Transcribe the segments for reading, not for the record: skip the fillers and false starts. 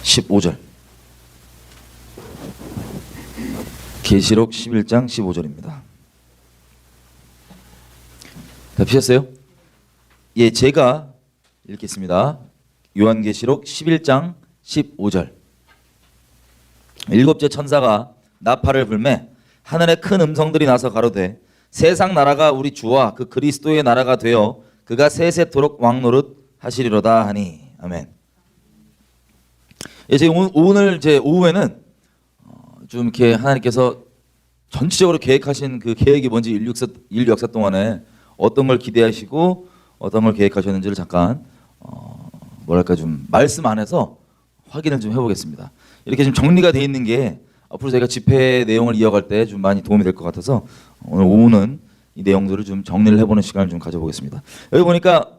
15절. 계시록 11장 15절입니다. 다 피셨어요? 예, 제가 읽겠습니다. 요한계시록 11장 15절. 일곱째 천사가 나팔을 불매 하늘에 큰 음성들이 나서 가로되 세상 나라가 우리 주와 그 그리스도의 나라가 되어 그가 세세토록 왕노릇 하시리로다 하니. 아멘. 예, 오늘 제 오후에는 좀 이렇게 하나님께서 전체적으로 계획하신 그 계획이 뭔지 인류 역사 동안에 어떤 걸 기대하시고 어떤 걸 계획하셨는지를 잠깐 뭐랄까 좀 말씀 안에서 확인을 좀 해보겠습니다. 이렇게 좀 정리가 돼 있는 게 앞으로 저희가 집회 내용을 이어갈 때 좀 많이 도움이 될 것 같아서 오늘 오후는 이 내용들을 좀 정리를 해보는 시간을 좀 가져보겠습니다. 여기 보니까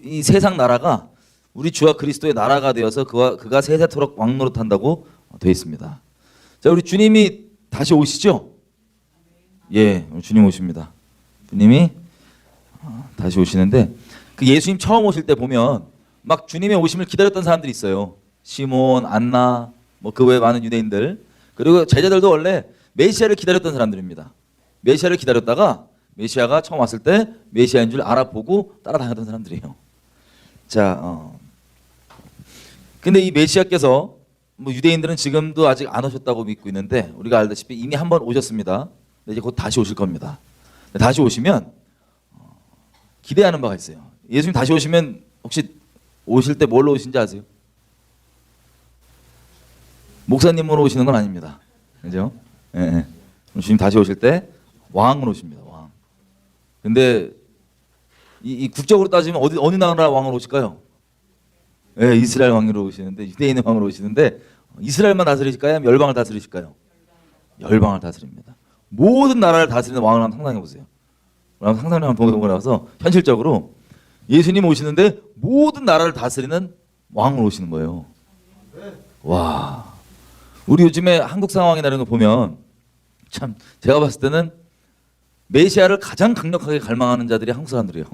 이 세상 나라가 우리 주와 그리스도의 나라가 되어서 그가 세세토록 왕노릇한다고 되어 있습니다. 자, 우리 주님이 다시 오시죠? 예, 주님 오십니다. 주님이 다시 오시는데 그 예수님 처음 오실 때 보면 막 주님의 오심을 기다렸던 사람들이 있어요. 시몬, 안나, 뭐 그 외에 많은 유대인들, 그리고 제자들도 원래 메시아를 기다렸던 사람들입니다. 메시아를 기다렸다가 메시아가 처음 왔을 때 메시아인 줄 알아보고 따라다녔던 사람들이에요. 자, 근데 이 메시아께서 뭐 유대인들은 지금도 아직 안 오셨다고 믿고 있는데 우리가 알다시피 이미 한 번 오셨습니다. 근데 이제 곧 다시 오실 겁니다. 다시 오시면 기대하는 바가 있어요. 예수님 다시 오시면 혹시 오실 때 뭘로 오신지 아세요? 목사님으로 오시는 건 아닙니다. 그죠? 예. 주님 다시 오실 때 왕으로 오십니다. 왕. 근데 이 국적으로 따지면 어느 나라 왕으로 오실까요? 예, 이스라엘 왕으로 오시는데 유대인의 왕으로 오시는데 이스라엘만 다스리실까요? 아니면 열방을 다스리실까요? 열방을 다스립니다. 모든 나라를 다스리는 왕을 한번 상상해 보세요. 상상을 한번 보고 나서 현실적으로 예수님 오시는데 모든 나라를 다스리는 왕으로 오시는 거예요. 와, 우리 요즘에 한국 상황이나 이런 거 보면 참 제가 봤을 때는 메시아를 가장 강력하게 갈망하는 자들이 한국 사람들이에요.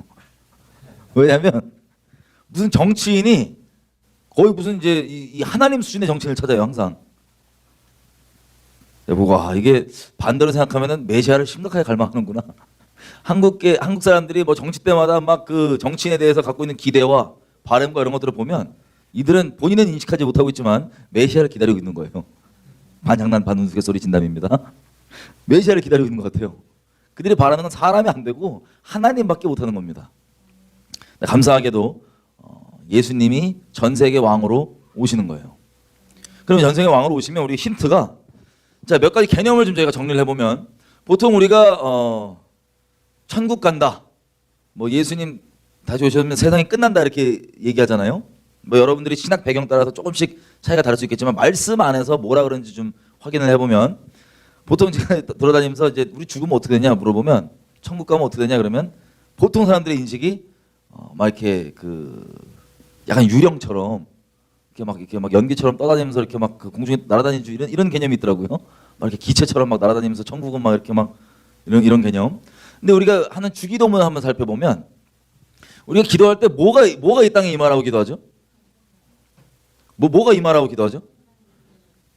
왜냐하면 무슨 정치인이 거의 무슨 이제 이 하나님 수준의 정치인을 찾아요. 항상. 보고 이게 반대로 생각하면은 메시아를 심각하게 갈망하는구나. 한국 사람들이 뭐 정치 때마다 막 그 정치인에 대해서 갖고 있는 기대와 바람과 이런 것들을 보면 이들은 본인은 인식하지 못하고 있지만 메시아를 기다리고 있는 거예요. 반장난 반 우스갯소리 진담입니다. 메시아를 기다리고 있는 것 같아요. 그들이 바라는 건 사람이 안 되고 하나님밖에 못하는 겁니다. 감사하게도 예수님이 전 세계 왕으로 오시는 거예요. 그럼 전 세계 왕으로 오시면 우리 힌트가 몇 가지 개념을 좀 저희가 정리를 해보면 보통 우리가 천국 간다, 뭐 예수님 다시 오시면 세상이 끝난다 이렇게 얘기하잖아요. 뭐 여러분들이 신학 배경 따라서 조금씩 차이가 다를 수 있겠지만 말씀 안에서 뭐라 그런지 좀 확인을 해보면 보통 제가 돌아다니면서 이제 우리 죽으면 어떻게 되냐 물어보면 천국 가면 어떻게 되냐 그러면 보통 사람들의 인식이 막 이렇게 그 약간 유령처럼 이렇게 막 연기처럼 떠다니면서 이렇게 막 그 공중에 날아다니는 줄 이런 개념이 있더라고요. 막 이렇게 기체처럼 막 날아다니면서 천국은 막 이렇게 막 이런 개념. 근데 우리가 하는 주기도문을 한번 살펴보면 우리가 기도할 때 뭐가 이 땅에 임하라고 기도하죠? 뭐가 임하라고 기도하죠?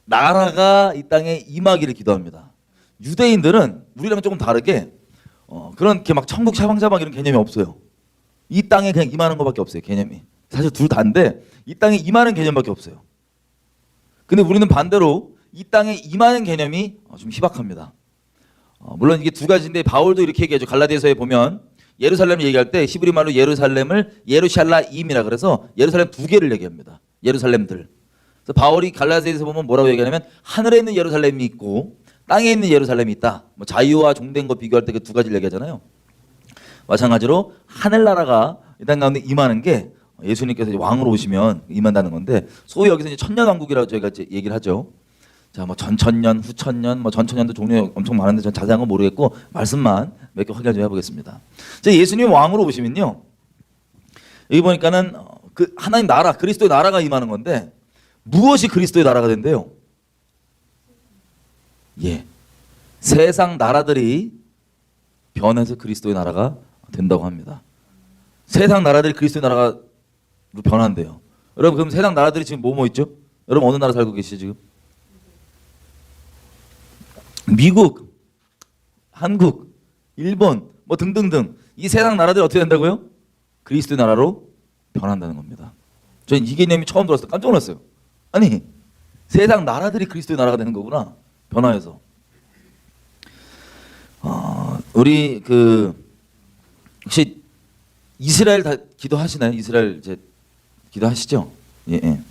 나라가 이 땅에 임하기를 기도합니다. 유대인들은 우리랑 조금 다르게 그런 이렇게 막 천국 샤방샤방 이런 개념이 없어요. 이 땅에 그냥 임하는 것밖에 없어요. 개념이. 사실 둘 다인데 이 땅에 임하는 개념밖에 없어요. 근데 우리는 반대로 이 땅에 임하는 개념이 좀 희박합니다. 물론 이게 두 가지인데 바울도 이렇게 얘기하죠. 갈라디아서에 보면 예루살렘을 얘기할 때 히브리 말로 예루살렘을 예루샬라임이라 그래서 예루살렘 두 개를 얘기합니다. 예루살렘들. 그래서 바울이 갈라디아서에서 보면 뭐라고 얘기하냐면 하늘에 있는 예루살렘이 있고 땅에 있는 예루살렘이 있다. 뭐 자유와 종된 거 비교할 때 그 두 가지를 얘기하잖아요. 마찬가지로 하늘나라가 이 땅 가운데 임하는 게 예수님께서 이제 왕으로 오시면 임한다는 건데 소위 여기서 이제 천년왕국이라고 저희가 이제 얘기를 하죠. 자, 뭐 전천년, 후천년, 뭐 전천년도 종류 엄청 많은데 전 자세한 건 모르겠고 말씀만 몇 개 확인 좀 해보겠습니다. 자, 예수님 왕으로 오시면요, 여기 보니까는 그 하나님 나라, 그리스도의 나라가 임하는 건데 무엇이 그리스도의 나라가 된대요? 예, 세상 나라들이 변해서 그리스도의 나라가 된다고 합니다. 세상 나라들이 그리스도의 나라가 변한대요. 여러분 그럼 세상 나라들이 지금 뭐 있죠? 여러분 어느 나라 살고 계시죠 지금? 미국, 한국, 일본 뭐 등등등 이 세상 나라들이 어떻게 된다고요? 그리스도의 나라로 변한다는 겁니다. 저는 이 개념이 처음 들었을 때 깜짝 놀랐어요. 아니 세상 나라들이 그리스도의 나라가 되는 거구나. 변화해서. 우리 그 혹시 이스라엘 다 기도하시나요? 이스라엘 이제 기도하시죠? 예. 예.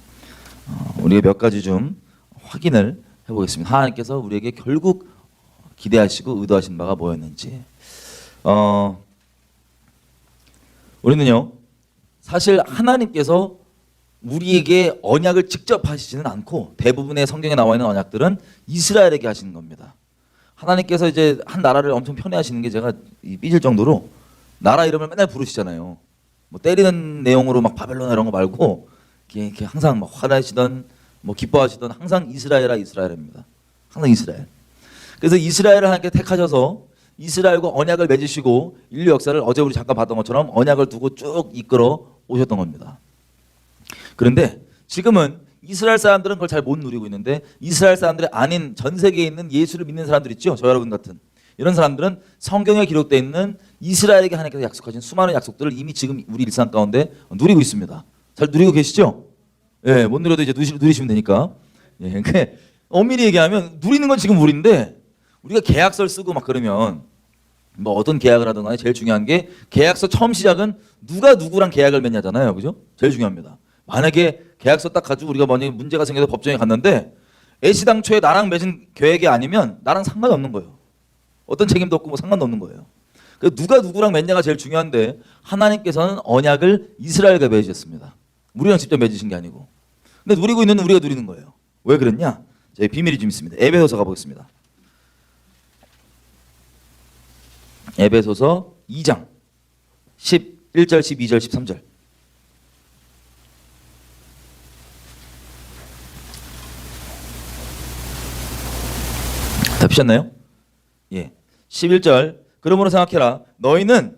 우리가 몇 가지 좀 확인을 해보겠습니다. 하나님께서 우리에게 결국 기대하시고 의도하신 바가 뭐였는지. 우리는요 사실 하나님께서 우리에게 언약을 직접 하시지는 않고 대부분의 성경에 나와 있는 언약들은 이스라엘에게 하시는 겁니다. 하나님께서 이제 한 나라를 엄청 편애하시는 게 제가 삐질 정도로 나라 이름을 맨날 부르시잖아요. 뭐 때리는 내용으로 막 바벨론 이런 거 말고 이렇게 항상 막 화나시던 뭐 기뻐하시던 항상 이스라엘아 이스라엘입니다. 항상 이스라엘. 그래서 이스라엘을 하나님께 택하셔서 이스라엘과 언약을 맺으시고 인류 역사를 어제 우리 잠깐 봤던 것처럼 언약을 두고 쭉 이끌어 오셨던 겁니다. 그런데 지금은 이스라엘 사람들은 그걸 잘 못 누리고 있는데 이스라엘 사람들이 아닌 전 세계에 있는 예수를 믿는 사람들 있죠. 저 여러분 같은 이런 사람들은 성경에 기록되어 있는 이스라엘에게 하나님께서 약속하신 수많은 약속들을 이미 지금 우리 일상 가운데 누리고 있습니다. 잘 누리고 계시죠? 예, 못 누려도 이제 누리시면 되니까. 예, 그러니까 엄밀히 얘기하면 누리는 건 지금 우리인데 우리가 계약서를 쓰고 막 그러면 뭐 어떤 계약을 하든 간에 제일 중요한 게 계약서 처음 시작은 누가 누구랑 계약을 맺냐잖아요. 그죠? 제일 중요합니다. 만약에 계약서 딱 가지고 우리가 만약에 문제가 생겨서 법정에 갔는데 애시당초에 나랑 맺은 계획이 아니면 나랑 상관이 없는 거예요. 어떤 책임도 없고 뭐 상관도 없는 거예요. 그래서 누가 누구랑 맺냐가 제일 중요한데 하나님께서는 언약을 이스라엘과 맺으셨습니다. 우리랑 직접 맺으신 게 아니고. 근데 누리고 있는 우리가 누리는 거예요. 왜 그랬냐? 제 비밀이 좀 있습니다. 에베소서 가보겠습니다. 에베소서 2장 11절, 12절, 13절. 다 피셨나요? 예. 11절. 그러므로 생각해라. 너희는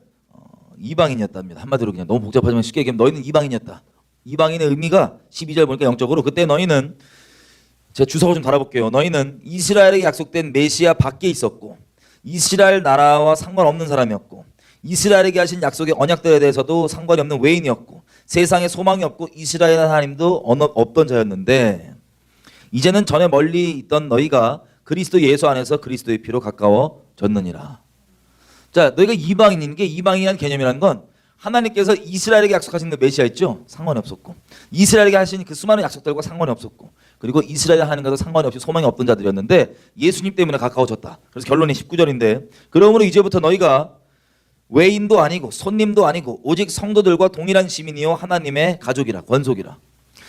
이방인이었답니다. 한마디로 그냥 너무 복잡하지만 쉽게 얘기하면 너희는 이방인이었다. 이방인의 의미가 12절 보니까 영적으로 그때 너희는 제가 주석을 좀 달아볼게요. 너희는 이스라엘에게 약속된 메시아 밖에 있었고 이스라엘 나라와 상관없는 사람이었고 이스라엘에게 하신 약속의 언약들에 대해서도 상관이 없는 외인이었고 세상에 소망이 없고 이스라엘 하나님도 없던 자였는데 이제는 전에 멀리 있던 너희가 그리스도 예수 안에서 그리스도의 피로 가까워졌느니라. 자, 너희가 이방인인 게 이방인이라는 개념이라는 건 하나님께서 이스라엘에게 약속하신 그 메시아 있죠? 상관이 없었고 이스라엘에게 하신 그 수많은 약속들과 상관이 없었고 그리고 이스라엘 하나님과도 상관이 없이 소망이 없던 자들이었는데 예수님 때문에 가까워졌다. 그래서 결론이 19절인데 그러므로 이제부터 너희가 외인도 아니고 손님도 아니고 오직 성도들과 동일한 시민이요 하나님의 가족이라 권속이라.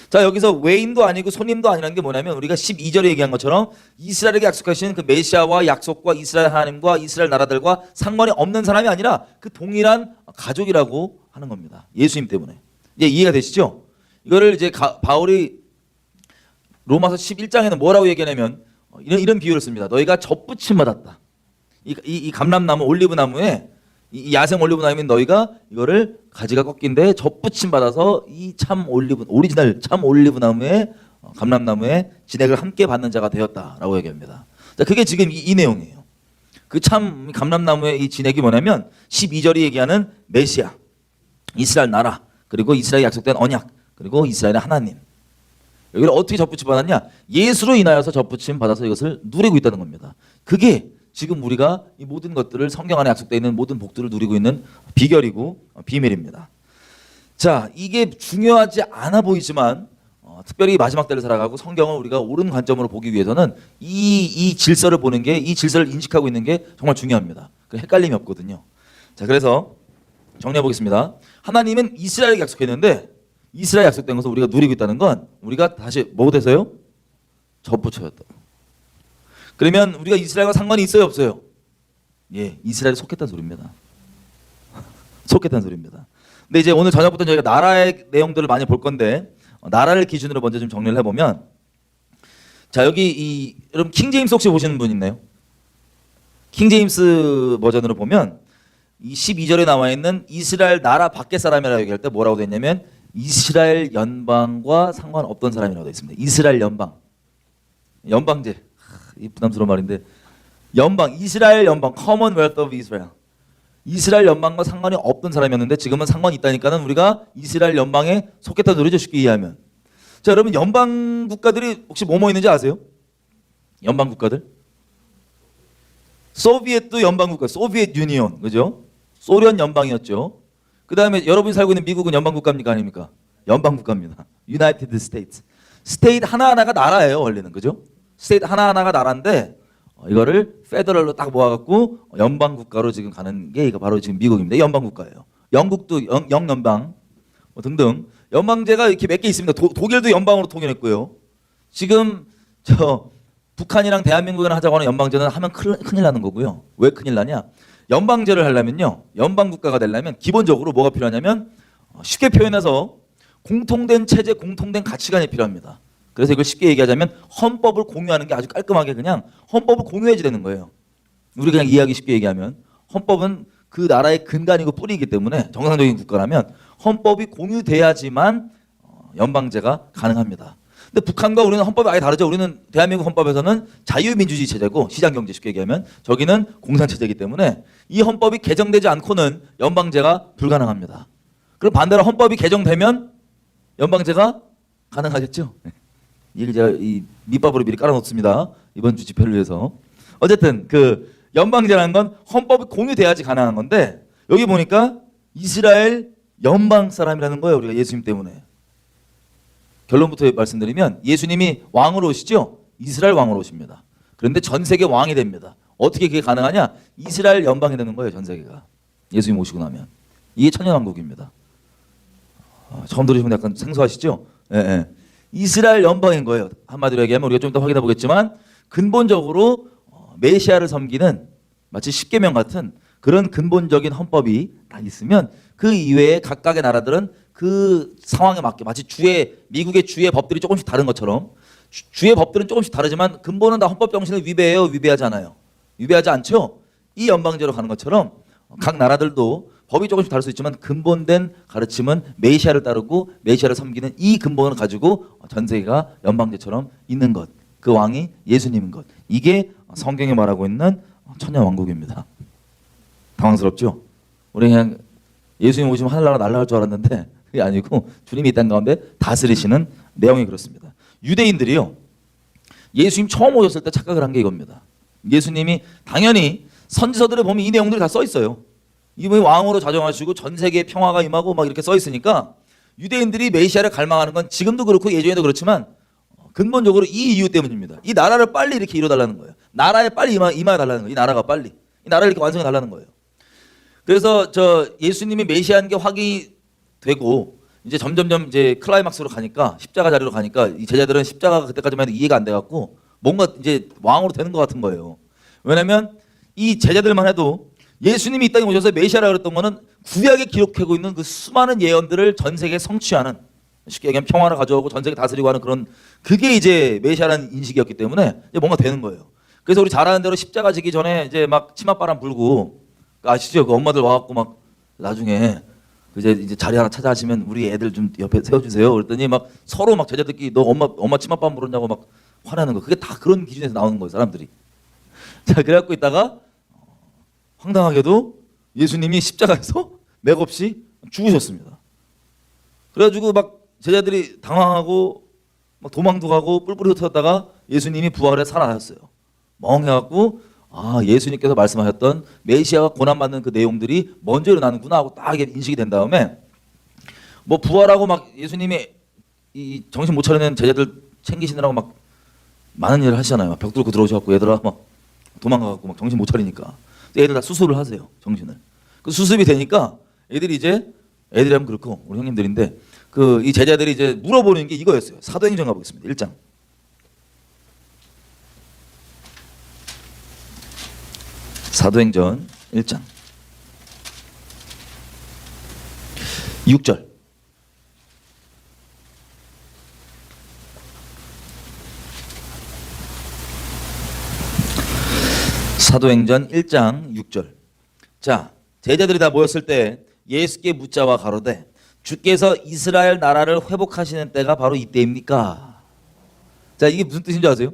자, 여기서 외인도 아니고 손님도 아니라는 게 뭐냐면 우리가 12절에 얘기한 것처럼 이스라엘에게 약속하신 그 메시아와 약속과 이스라엘 하나님과 이스라엘 나라들과 상관이 없는 사람이 아니라 그 동일한 가족이라고 하는 겁니다. 예수님 때문에. 이제 이해가 되시죠? 이거를 이제 바울이 로마서 11장에는 뭐라고 얘기하냐면 이런 비유를 씁니다. 너희가 접붙임 받았다. 이 감람나무 올리브나무에 이 야생 올리브나무인 너희가 이거를 가지가 꺾인데 접붙임 받아서 이 참 오리지널 참 올리브나무에 감람나무에 진액을 함께 받는 자가 되었다라고 얘기합니다. 자, 그게 지금 이 내용이에요. 그 참 감람나무의 이 진액이 뭐냐면 12절이 얘기하는 메시아, 이스라엘 나라, 그리고 이스라엘에 약속된 언약, 그리고 이스라엘의 하나님. 여기를 어떻게 접붙임 받았냐? 예수로 인하여서 접붙임 받아서 이것을 누리고 있다는 겁니다. 그게 지금 우리가 이 모든 것들을 성경 안에 약속되어 있는 모든 복들을 누리고 있는 비결이고 비밀입니다. 자, 이게 중요하지 않아 보이지만 특별히 마지막 때를 살아가고 성경을 우리가 옳은 관점으로 보기 위해서는 이 질서를 보는 게, 이 질서를 인식하고 있는 게 정말 중요합니다. 헷갈림이 없거든요. 자, 그래서 정리해 보겠습니다. 하나님은 이스라엘에게 약속했는데 이스라엘 약속된 것을 우리가 누리고 있다는 건 우리가 다시 뭐 돼서요? 접붙여졌다고. 그러면 우리가 이스라엘과 상관이 있어요, 없어요? 예, 이스라엘에 속했다는 소리입니다. 속했다는 소리입니다. 근데 이제 오늘 저녁부터 저희가 나라의 내용들을 많이 볼 건데 나라를 기준으로 먼저 좀 정리를 해보면, 자, 여기 여러분 킹제임스 혹시 보시는 분 있나요? 킹제임스 버전으로 보면 이 12절에 나와 있는 이스라엘 나라 밖의 사람이라고 얘기할 때 뭐라고 됐냐면 이스라엘 연방과 상관없던 사람이라고 되어 있습니다. 이스라엘 연방, 연방제, 이 부담스러운 말인데 연방, 이스라엘 연방, Commonwealth of Israel. 이스라엘 연방과 상관이 없던 사람이었는데 지금은 상관이 있다니까는 우리가 이스라엘 연방에 속했다는 소리죠. 쉽게 이해하면. 자, 여러분 연방 국가들이 혹시 뭐뭐 있는지 아세요? 연방 국가들? 소비에트 연방 국가, 소비에트 유니온, 그죠? 소련 연방이었죠. 그 다음에 여러분이 살고 있는 미국은 연방 국가입니까 아닙니까? 연방 국가입니다. United States. 스테이트 하나하나가 나라예요, 원래는, 그죠? 스테이트 하나하나가 나라인데 이거를 페더럴로 딱 모아갖고 연방 국가로 지금 가는 게 이거 바로 지금 미국입니다. 연방 국가예요. 영국도 영연방 뭐 등등 연방제가 이렇게 몇 개 있습니다. 독일도 연방으로 통일했고요. 지금 저 북한이랑 대한민국이랑 하자고 하는 연방제는 하면 큰일 나는 거고요. 왜 큰일 나냐? 연방제를 하려면요, 연방 국가가 되려면 기본적으로 뭐가 필요하냐면 쉽게 표현해서 공통된 체제, 공통된 가치관이 필요합니다. 그래서 이걸 쉽게 얘기하자면 헌법을 공유하는 게 아주 깔끔하게 그냥 헌법을 공유해야 되는 거예요. 우리 그냥 이해하기 쉽게 얘기하면 헌법은 그 나라의 근간이고 뿌리이기 때문에 정상적인 국가라면 헌법이 공유돼야지만 연방제가 가능합니다. 근데 북한과 우리는 헌법이 아예 다르죠. 우리는 대한민국 헌법에서는 자유민주주의 체제고 시장경제 쉽게 얘기하면 저기는 공산체제이기 때문에 이 헌법이 개정되지 않고는 연방제가 불가능합니다. 그럼 반대로 헌법이 개정되면 연방제가 가능하겠죠. 이걸 제가 이 밑밥으로 미리 깔아놓습니다. 이번 주 집회를 위해서. 어쨌든 그 연방제라는 건 헌법이 공유돼야지 가능한 건데 여기 보니까 이스라엘 연방 사람이라는 거예요. 우리가 예수님 때문에. 결론부터 말씀드리면 예수님이 왕으로 오시죠. 이스라엘 왕으로 오십니다. 그런데 전 세계 왕이 됩니다. 어떻게 그게 가능하냐? 이스라엘 연방이 되는 거예요. 전 세계가. 예수님 오시고 나면. 이게 천년왕국입니다. 처음 들으시면 약간 생소하시죠? 예, 예. 이스라엘 연방인 거예요. 한마디로 얘기하면 우리가 좀 더 확인해 보겠지만 근본적으로 메시아를 섬기는 마치 십계명 같은 그런 근본적인 헌법이 딱 있으면 그 이외에 각각의 나라들은 그 상황에 맞게 마치 미국의 주의 법들이 조금씩 다른 것처럼 주의 법들은 조금씩 다르지만 근본은 다 헌법 정신을 위배해요? 위배하지 않아요? 위배하지 않죠? 이 연방제로 가는 것처럼 각 나라들도 법이 조금씩 다를 수 있지만 근본된 가르침은 메시아를 따르고 메시아를 섬기는 이 근본을 가지고 전 세계가 연방제처럼 있는 것. 그 왕이 예수님인 것. 이게 성경이 말하고 있는 천년왕국입니다. 당황스럽죠? 우리 그냥 예수님 오시면 하늘나라 날아갈 줄 알았는데 그게 아니고 주님이 이 땅 가운데 다스리시는 내용이 그렇습니다. 유대인들이요, 예수님 처음 오셨을 때 착각을 한 게 이겁니다. 예수님이 당연히 선지서들에 보면 이 내용들이 다 써 있어요. 이분이 왕으로 자정하시고 전 세계에 평화가 임하고 막 이렇게 써 있으니까 유대인들이 메시아를 갈망하는 건 지금도 그렇고 예전에도 그렇지만 근본적으로 이 이유 때문입니다. 이 나라를 빨리 이렇게 이뤄달라는 거예요. 나라에 빨리 임하달라는 거예요. 이 나라가 빨리. 이 나라를 이렇게 완성해 달라는 거예요. 그래서 저 예수님이 메시아인 게 확인이 되고 이제 점점점 이제 클라이막스로 가니까 십자가 자리로 가니까 이 제자들은 십자가가 그때까지만 해도 이해가 안 돼갖고 뭔가 이제 왕으로 되는 것 같은 거예요. 왜냐하면 이 제자들만 해도 예수님이 이 땅에 오셔서 메시아라 그랬던 거는 구약에 기록하고 있는 그 수많은 예언들을 전 세계에 성취하는, 쉽게 얘기하면 평화를 가져오고 전 세계 다스리고 하는 그런, 그게 이제 메시아라는 인식이었기 때문에 이제 뭔가 되는 거예요. 그래서 우리 잘 아는 대로 십자가 지기 전에 이제 막 치맛바람 불고 아시죠? 그 엄마들 와갖고 막 나중에 이제 자리 하나 찾아 하시면 우리 애들 좀 옆에 세워주세요. 그랬더니 막 서로 막 제자들끼리 너 엄마 치맛바람 불었냐고 막 화나는 거. 그게 다 그런 기준에서 나오는 거예요, 사람들이. 자, 그래갖고 있다가 황당하게도 예수님이 십자가에서 맥없이 죽으셨습니다. 그래가지고 막 제자들이 당황하고 막 도망도 가고 뿔뿔이 흩어졌다가 예수님이 부활해 살아나셨어요. 멍해갖고 예수님께서 말씀하셨던 메시아가 고난받는 그 내용들이 먼저 일어나는구나 하고 딱 인식이 된 다음에 뭐 부활하고 막 예수님이 이 정신 못 차리는 제자들 챙기시느라고 막 많은 일을 하시잖아요. 막 벽 뚫고 들어오셔갖고 얘들아 막 도망가갖고 막 정신 못 차리니까 애들 다 수습을 하세요, 정신을. 그 수습이 되니까 애들이 하면 그렇고 우리 형님들인데 그 이 제자들이 이제 물어보는 게 이거였어요. 사도행전 가보겠습니다. 1장. 사도행전 1장 6절. 사도행전 1장 6절. 자, 제자들이 다 모였을 때 예수께 묻자와 가로되 주께서 이스라엘 나라를 회복하시는 때가 바로 이때입니까? 자, 이게 무슨 뜻인지 아세요?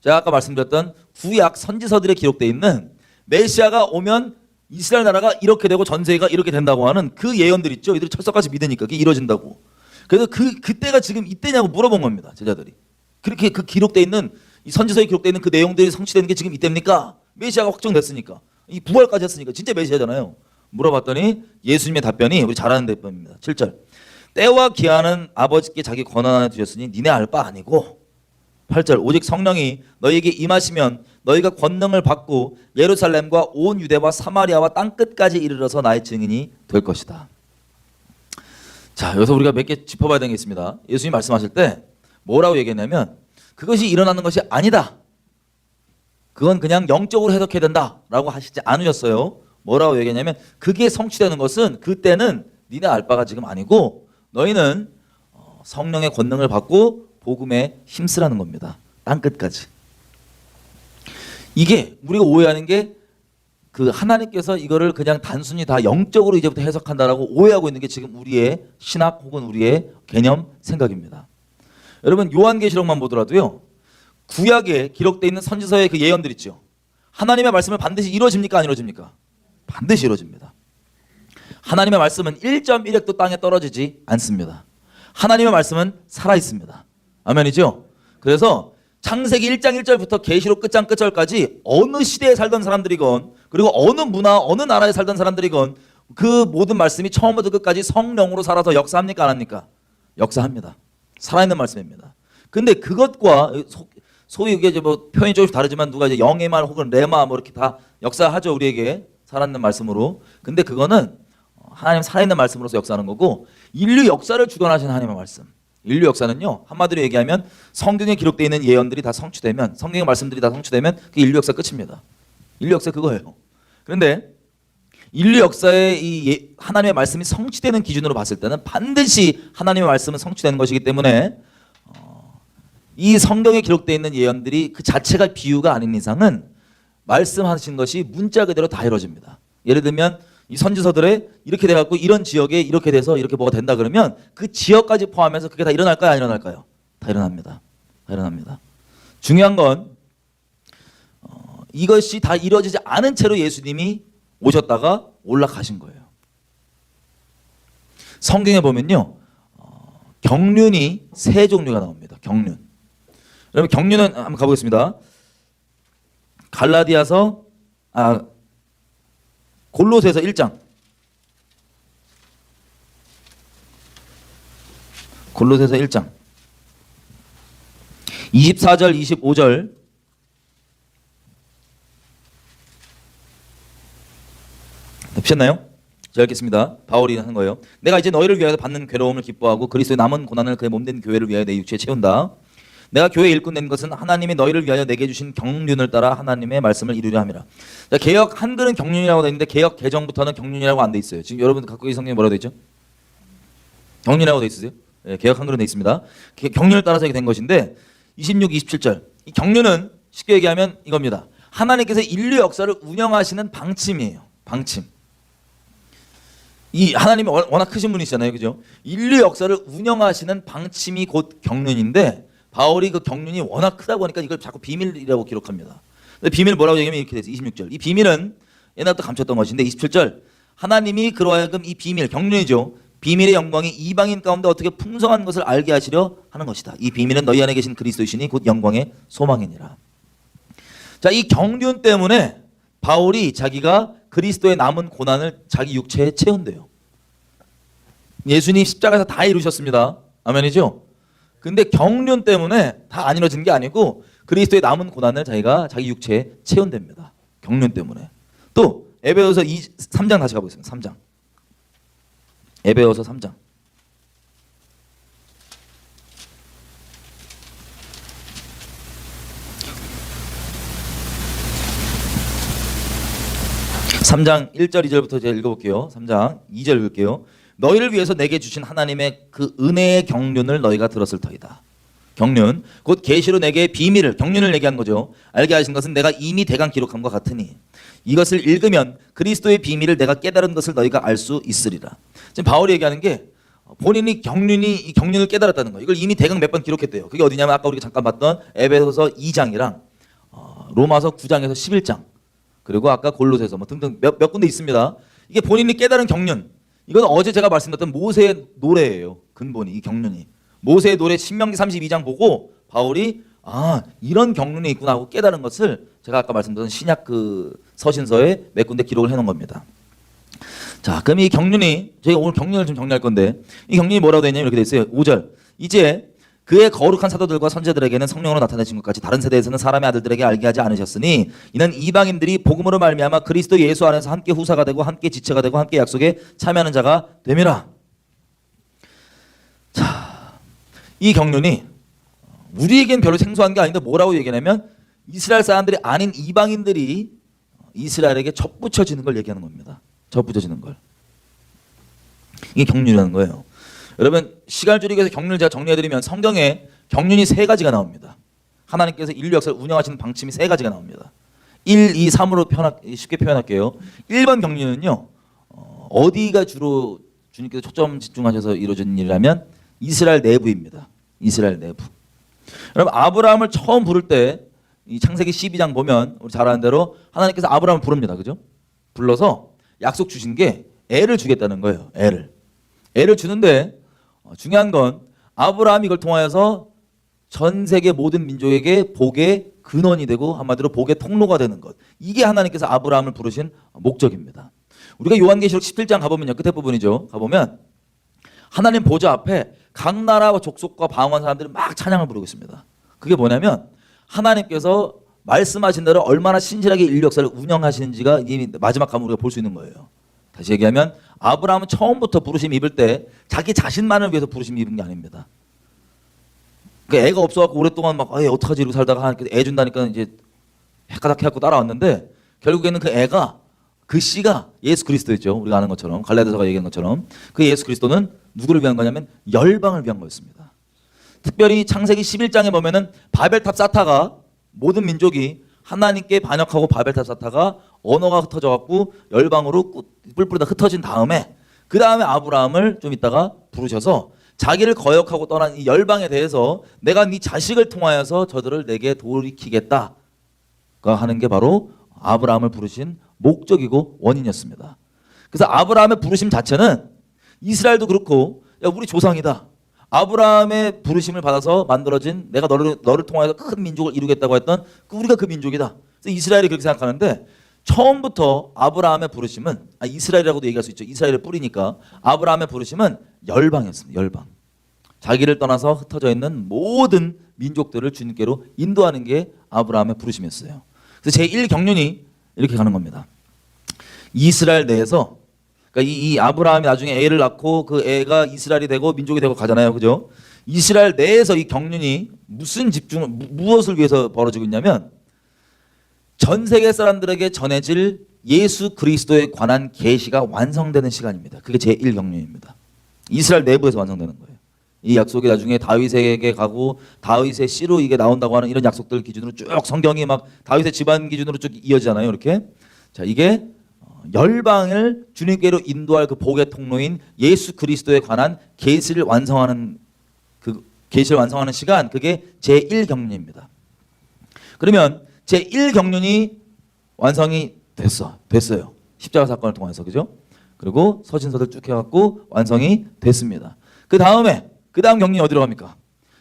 제가 아까 말씀드렸던 구약 선지서들에 기록되어 있는 메시아가 오면 이스라엘 나라가 이렇게 되고 전 세계가 이렇게 된다고 하는 그 예언들 있죠. 이들이 철석같이 믿으니까 그게 이루어진다고. 그래서 그때가 지금 이때냐고 물어본 겁니다. 제자들이. 그렇게 그 기록되어 있는 이 선지서에 기록되어 있는 그 내용들이 성취되는 게 지금 이때입니까? 메시아가 확정됐으니까. 이 부활까지 했으니까 진짜 메시아잖아요. 물어봤더니 예수님의 답변이 우리 잘 아는 답변입니다. 7절. 때와 기한은 아버지께 자기 권한 안에 두셨으니 니네 알 바 아니고. 8절. 오직 성령이 너희에게 임하시면 너희가 권능을 받고 예루살렘과 온 유대와 사마리아와 땅끝까지 이르러서 나의 증인이 될 것이다. 자, 여기서 우리가 몇 개 짚어봐야 되는 게 있습니다. 예수님이 말씀하실 때 뭐라고 얘기했냐면 그것이 일어나는 것이 아니다. 그건 그냥 영적으로 해석해야 된다라고 하시지 않으셨어요. 뭐라고 얘기했냐면 그게 성취되는 것은 그때는 니네 알 바가 지금 아니고 너희는 성령의 권능을 받고 복음에 힘쓰라는 겁니다. 땅끝까지. 이게 우리가 오해하는 게 그 하나님께서 이거를 그냥 단순히 다 영적으로 이제부터 해석한다라고 오해하고 있는 게 지금 우리의 신학 혹은 우리의 개념 생각입니다. 여러분 요한계시록만 보더라도요. 구약에 기록되어 있는 선지서의 그 예언들 있죠. 하나님의 말씀은 반드시 이루어집니까? 안 이루어집니까? 반드시 이루어집니다. 하나님의 말씀은 1.1핵도 땅에 떨어지지 않습니다. 하나님의 말씀은 살아있습니다. 아멘이죠? 그래서 창세기 1장 1절부터 계시록 끝장 끝절까지 어느 시대에 살던 사람들이건 그리고 어느 문화, 어느 나라에 살던 사람들이건 그 모든 말씀이 처음부터 끝까지 성령으로 살아서 역사합니까? 안 합니까? 역사합니다. 살아있는 말씀입니다. 근데 그것과 소위 이게 뭐 표현이 조금씩 다르지만 누가 이제 영의 말 혹은 레마 뭐 이렇게 다 역사하죠. 우리에게 살아있는 말씀으로. 근데 그거는 하나님 살아있는 말씀으로서 역사하는 거고 인류 역사를 주관하시는 하나님의 말씀. 인류 역사는요. 한마디로 얘기하면 성경에 기록되어 있는 예언들이 다 성취되면 성경의 말씀들이 다 성취되면 그게 인류 역사 끝입니다. 인류 역사 그거예요. 그런데 인류 역사의 이 하나님의 말씀이 성취되는 기준으로 봤을 때는 반드시 하나님의 말씀은 성취되는 것이기 때문에 이 성경에 기록되어 있는 예언들이 그 자체가 비유가 아닌 이상은 말씀하신 것이 문자 그대로 다 이루어집니다. 예를 들면 이 선지서들에 이렇게 돼갖고 이런 지역에 이렇게 돼서 이렇게 뭐가 된다 그러면 그 지역까지 포함해서 그게 다 일어날까요? 안 일어날까요? 다 일어납니다. 다 일어납니다. 중요한 건 이것이 다 이루어지지 않은 채로 예수님이 오셨다가 올라가신 거예요. 성경에 보면요. 경륜이 세 종류가 나옵니다. 경륜. 여러분 경륜은 한번 가보겠습니다. 골로새서 1장. 골로새서 1장. 24절, 25절. 보셨나요? 제가 읽겠습니다. 바울이 하는 거예요. 내가 이제 너희를 위하여 받는 괴로움을 기뻐하고 그리스도의 남은 고난을 그의 몸된 교회를 위하여 내 육체에 채운다. 내가 교회 일꾼 된 것은 하나님이 너희를 위하여 내게 주신 경륜을 따라 하나님의 말씀을 이루려 함이라. 자, 개역 한글은 경륜이라고 되어 있는데 개역 개정부터는 경륜이라고 안 돼 있어요. 지금 여러분 갖고 계신 성경에 뭐라고 돼 있죠? 경륜이라고 돼 있으세요? 네, 개역 한글은 돼 있습니다. 경륜을 따라서 이렇게 된 것인데 26, 27절. 이 경륜은 쉽게 얘기하면 이겁니다. 하나님께서 인류 역사를 운영하시는 방침이에요. 방침. 이 하나님이 워낙 크신 분이시잖아요. 그죠? 인류 역사를 운영하시는 방침이 곧 경륜인데 바울이 그 경륜이 워낙 크다고 하니까 이걸 자꾸 비밀이라고 기록합니다. 비밀 뭐라고 얘기하면 이렇게 돼서 26절. 이 비밀은 옛날부터 감췄던 것인데 27절. 하나님이 그로 하여금 이 비밀, 경륜이죠. 비밀의 영광이 이방인 가운데 어떻게 풍성한 것을 알게 하시려 하는 것이다. 이 비밀은 너희 안에 계신 그리스도이시니 곧 영광의 소망이니라. 자, 이 경륜 때문에 바울이 자기가 그리스도의 남은 고난을 자기 육체에 채운대요. 예수님 십자가에서 다 이루셨습니다. 아멘이죠? 근데 경륜 때문에 다 안 이루어진 게 아니고 그리스도의 남은 고난을 자기가 자기 육체에 채운답니다. 경륜 때문에. 또 에베소서 3장 다시 가보겠습니다. 3장. 에베소서 3장. (3장) 1절 2절부터 제가 읽어볼게요. 3장 2절 읽을게요. 너희를 위해서 내게 주신 하나님의 그 은혜의 경륜을 너희가 들었을 터이다. 경륜 곧 계시로 내게 비밀을 경륜을 얘기한 거죠. 알게 하신 것은 내가 이미 대강 기록함과 같으니 이것을 읽으면 그리스도의 비밀을 내가 깨달은 것을 너희가 알 수 있으리라. 지금 바울이 얘기하는 게 본인이 이 경륜을 깨달았다는 거예요. 이걸 이미 대강 몇 번 기록했대요. 그게 어디냐면 아까 우리가 잠깐 봤던 에베소서 2장이랑 로마서 9장에서 11장 그리고 아까 골로새서 뭐 등등 몇 군데 있습니다. 이게 본인이 깨달은 경륜. 이건 어제 제가 말씀드렸던 모세의 노래예요. 근본이 이 경륜이. 모세의 노래 신명기 32장 보고 바울이 이런 경륜이 있구나 하고 깨달은 것을 제가 아까 말씀드렸던 신약 그 서신서에 몇 군데 기록을 해놓은 겁니다. 자, 그럼 이 경륜이 저희가 오늘 경륜을 좀 정리할 건데 이 경륜이 뭐라고 되어 있냐면 이렇게 되어 있어요. 5절. 이제 그의 거룩한 사도들과 선지자들에게는 성령으로 나타내신 것 같이 다른 세대에서는 사람의 아들들에게 알게 하지 않으셨으니 이는 이방인들이 복음으로 말미암아 그리스도 예수 안에서 함께 후사가 되고 함께 지체가 되고 함께 약속에 참여하는 자가 됨이라. 자, 이 경륜이 우리에겐 별로 생소한 게 아닌데 뭐라고 얘기하냐면 이스라엘 사람들이 아닌 이방인들이 이스라엘에게 접붙여지는 걸 얘기하는 겁니다. 접붙여지는 걸. 이게 경륜이라는 거예요. 여러분 시간을 줄이기 위해서 경륜을 제가 정리해드리면 성경에 경륜이 세 가지가 나옵니다. 하나님께서 인류 역사를 운영하시는 방침이 세 가지가 나옵니다. 1, 2, 3으로 쉽게 표현할게요. 1번 경륜은요. 어디가 주로 주님께서 초점 집중하셔서 이루어진 일이라면 이스라엘 내부입니다. 이스라엘 내부. 여러분 아브라함을 처음 부를 때 이 창세기 12장 보면 우리 잘 아는 대로 하나님께서 아브라함을 부릅니다. 그죠? 불러서 약속 주신 게 애를 주겠다는 거예요. 애를 주는데 중요한 건 아브라함이 이걸 통하여서 전 세계 모든 민족에게 복의 근원이 되고 한마디로 복의 통로가 되는 것. 이게 하나님께서 아브라함을 부르신 목적입니다. 우리가 요한계시록 17장 가보면요. 끝에 부분이죠. 가보면 하나님 보좌 앞에 각 나라와 족속과 방언 사람들이 막 찬양을 부르고 있습니다. 그게 뭐냐면 하나님께서 말씀하신 대로 얼마나 신실하게 인류 역사를 운영하시는지가 이미 마지막 가면 우리가 볼 수 있는 거예요. 다시 얘기하면 아브라함은 처음부터 부르심 입을 때 자기 자신만을 위해서 부르심 입은 게 아닙니다. 그 애가 없어갖고 오랫동안 막 어떡하지 이러고 살다가 하나님께서 애 준다니까 이제 헷가닥 해갖고 따라왔는데 결국에는 그 애가 그 씨가 예수 그리스도였죠. 우리가 아는 것처럼 갈라디아서가 얘기하는 것처럼 그 예수 그리스도는 누구를 위한 거냐면 열방을 위한 거였습니다. 특별히 창세기 11장에 보면은 바벨탑 쌓다가 모든 민족이 하나님께 반역하고 바벨탑 쌓다가 언어가 흩어져 갖고 열방으로 뿔뿔이 다 흩어진 다음에 그 다음에 아브라함을 좀 이따가 부르셔서 자기를 거역하고 떠난 이 열방에 대해서 내가 네 자식을 통하여서 저들을 내게 돌이키겠다가 하는 게 바로 아브라함을 부르신 목적이고 원인이었습니다. 그래서 아브라함의 부르심 자체는 이스라엘도 그렇고 야 우리 조상이다. 아브라함의 부르심을 받아서 만들어진 내가 너를 통하여서 큰 민족을 이루겠다고 했던 우리가 그 민족이다. 그래서 이스라엘이 그렇게 생각하는데 처음부터 아브라함의 부르심은 이스라엘이라고도 얘기할 수 있죠. 이스라엘의 뿌리니까 아브라함의 부르심은 열방이었습니다. 열방. 자기를 떠나서 흩어져 있는 모든 민족들을 주님께로 인도하는 게 아브라함의 부르심이었어요. 그래서 제1경륜이 이렇게 가는 겁니다. 이스라엘 내에서 그러니까 이 아브라함이 나중에 애를 낳고 그 애가 이스라엘이 되고 민족이 되고 가잖아요. 그죠? 이스라엘 내에서 이 경륜이 무엇을 위해서 벌어지고 있냐면 전 세계 사람들에게 전해질 예수 그리스도에 관한 계시가 완성되는 시간입니다. 그게 제1경륜입니다. 이스라엘 내부에서 완성되는 거예요. 이 약속이 나중에 다윗에게 가고 다윗의 씨로 이게 나온다고 하는 이런 약속들 기준으로 쭉 성경이 막 다윗의 집안 기준으로 쭉 이어지잖아요. 이렇게. 자, 이게 열방을 주님께로 인도할 그 복의 통로인 예수 그리스도에 관한 계시를 완성하는 시간, 그게 제1경륜입니다. 그러면 제1경륜이 완성이 됐어요. 십자가 사건을 통해서. 그죠? 그리고 서신서들 쭉 해갖고 완성이 됐습니다. 그 다음 경륜이 어디로 갑니까?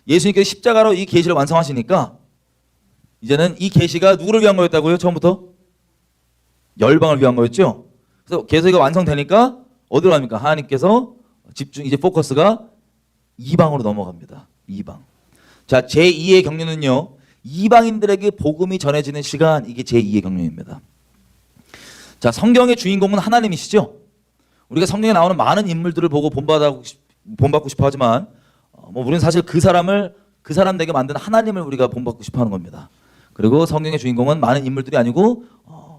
예수님께서 십자가로 이 계시를 완성하시니까 이제는 이 계시가 누구를 위한 거였다고요? 처음부터? 열방을 위한 거였죠. 그래서 계시가 완성되니까 어디로 갑니까? 하나님께서 이제 포커스가 이방으로 넘어갑니다. 이방. 자, 제2의 경륜은요. 이방인들에게 복음이 전해지는 시간, 이게 제2의 경륜입니다. 자, 성경의 주인공은 하나님이시죠. 우리가 성경에 나오는 많은 인물들을 보고 본받고 싶어 하지만 우리는 사실 그 사람 되게 만든 하나님을 우리가 본받고 싶어 하는 겁니다. 그리고 성경의 주인공은 많은 인물들이 아니고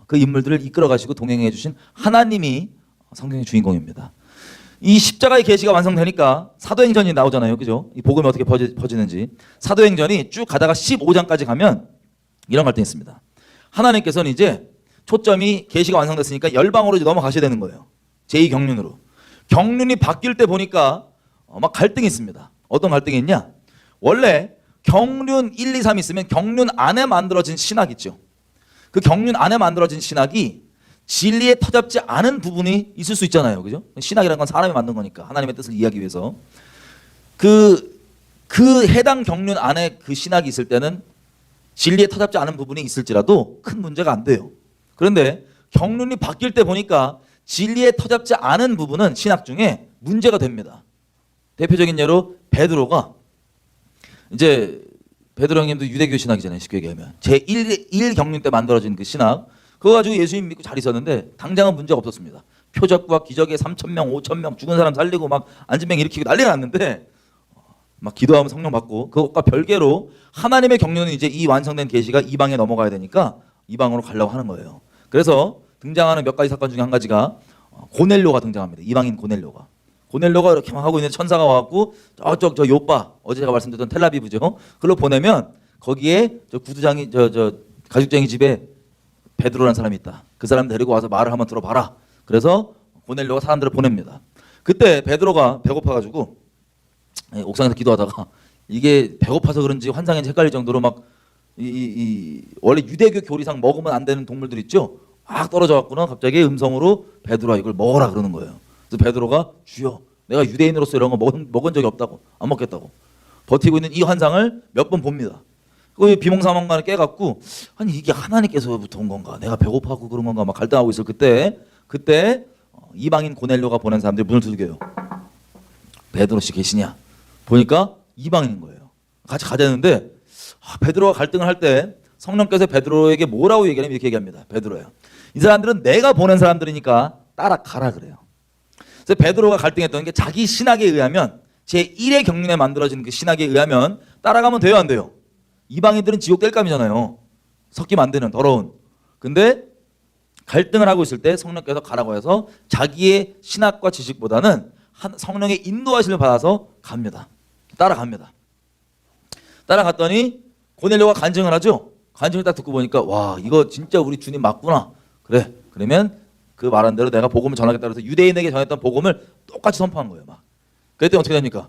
그 인물들을 이끌어 가시고 동행해 주신 하나님이 성경의 주인공입니다. 이 십자가의 계시가 완성되니까 사도행전이 나오잖아요. 그죠? 이 복음이 어떻게 퍼지는지. 사도행전이 쭉 가다가 15장까지 가면 이런 갈등이 있습니다. 하나님께서는 이제 초점이 계시가 완성됐으니까 열방으로 이제 넘어가셔야 되는 거예요. 제2경륜으로. 경륜이 바뀔 때 보니까 막 갈등이 있습니다. 어떤 갈등이 있냐? 원래 경륜 1, 2, 3 있으면 경륜 안에 만들어진 신학 있죠. 그 경륜 안에 만들어진 신학이 진리에 터잡지 않은 부분이 있을 수 있잖아요. 그죠? 신학이라는 건 사람이 만든 거니까 하나님의 뜻을 이해하기 위해서 그 해당 경륜 안에 그 신학이 있을 때는 진리에 터잡지 않은 부분이 있을지라도 큰 문제가 안 돼요. 그런데 경륜이 바뀔 때 보니까 진리에 터잡지 않은 부분은 신학 중에 문제가 됩니다. 대표적인 예로 베드로가 이제 베드로 형님도 유대교 신학이잖아요. 쉽게 얘기하면 제1 경륜 때 만들어진 그 신학 그거 가지고 예수님 믿고 잘 있었는데 당장은 문제가 없었습니다. 표적과 기적에 3,000명, 5,000명 죽은 사람 살리고 막 안진병 일으키고 난리가 났는데 막 기도하면 성령 받고 그것과 별개로 하나님의 경륜은 이제 이 완성된 계시가 이방에 넘어가야 되니까 이방으로 가려고 하는 거예요. 그래서 등장하는 몇 가지 사건 중에 한 가지가 고넬료가 등장합니다. 이방인 고넬료가 이렇게 막 하고 있는 천사가 와갖고 저쪽 저 요빠 어제 제가 말씀드렸던 텔라비브죠. 그걸로 보내면 거기에 저 구두장이 저 가죽쟁이 집에 베드로라는 사람이 있다. 그 사람 데리고 와서 말을 한번 들어봐라. 그래서 고넬료가 사람들을 보냅니다. 그때 베드로가 배고파가지고 옥상에서 기도하다가 이게 배고파서 그런지 환상인지 헷갈릴 정도로 막 원래 유대교 교리상 먹으면 안 되는 동물들 있죠. 막 떨어져 갖고는 갑자기 음성으로 베드로가 이걸 먹어라 그러는 거예요. 그래서 베드로가 주여 내가 유대인으로서 이런 거 먹은 적이 없다고 안 먹겠다고 버티고 있는 이 환상을 몇 번 봅니다. 그 비몽사몽간에 깨갖고 아니 이게 하나님께서부터 온 건가 내가 배고파고 그런 건가 막 갈등하고 있을 그때 이방인 고넬료가 보낸 사람들이 문을 두들겨요. 베드로 씨 계시냐 보니까 이방인인 거예요. 같이 가자는데 베드로가 갈등을 할 때 성령께서 베드로에게 뭐라고 얘기하냐면 이렇게 얘기합니다. 베드로야 이 사람들은 내가 보낸 사람들이니까 따라가라 그래요. 그래서 베드로가 갈등했던 게 자기 신학에 의하면 제1의 경륜에 만들어진 그 신학에 의하면 따라가면 돼요 안 돼요? 이방인들은 지옥 뗄감이잖아요. 섞이면 안 되는 더러운. 근데 갈등을 하고 있을 때 성령께서 가라고 해서 자기의 신학과 지식보다는 성령의 인도하심을 받아서 갑니다. 따라갑니다. 따라갔더니 고넬료가 간증을 하죠. 간증을 딱 듣고 보니까 와 이거 진짜 우리 주님 맞구나. 그래 그러면 그 말한 대로 내가 복음을 전하겠다 그래서 유대인에게 전했던 복음을 똑같이 선포한 거예요. 막. 그랬더니 어떻게 됩니까?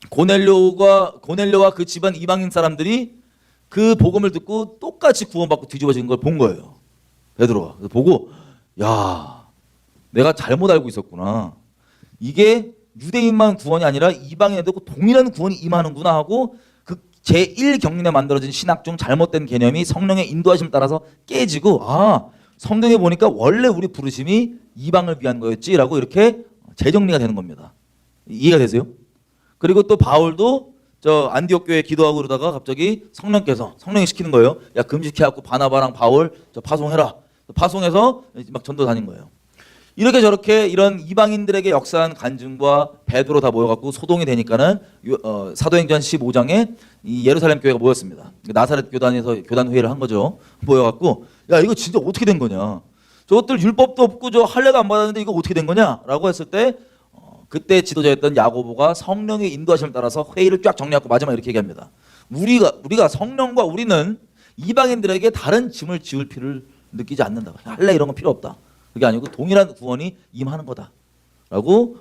고넬료와 그 집안 이방인 사람들이 그 복음을 듣고 똑같이 구원받고 뒤집어진 걸 본 거예요. 베드로가. 그래서 보고 야 내가 잘못 알고 있었구나. 이게 유대인만 구원이 아니라 이방인에도 동일한 구원이 임하는구나 하고 그 제1 경륜에 만들어진 신학 중 잘못된 개념이 성령의 인도하심을 따라서 깨지고 성경에 보니까 원래 우리 부르심이 이방을 위한 거였지라고 이렇게 재정리가 되는 겁니다. 이해가 되세요? 그리고 또 바울도 저 안디옥 교회에 기도하고 그러다가 갑자기 성령이 시키는 거예요. 야 금식해갖고 바나바랑 바울 저 파송해라. 파송해서 막 전도 다닌 거예요. 이렇게 저렇게 이런 이방인들에게 역사한 간증과 베드로 다 모여갖고 소동이 되니까는 사도행전 15장에 이 예루살렘 교회가 모였습니다. 나사렛 교단에서 교단 회의를 한 거죠. 모여갖고 야 이거 진짜 어떻게 된 거냐? 저것들 율법도 없고 저 할례도 안 받았는데 이거 어떻게 된 거냐?라고 했을 때 그때 지도자였던 야고보가 성령의 인도하심을 따라서 회의를 쫙 정리하고 마지막에 이렇게 얘기합니다. 우리가 성령과 우리는 이방인들에게 다른 짐을 지울 필요를 느끼지 않는다. 할례 이런 건 필요 없다. 그게 아니고 동일한 구원이 임하는 거다라고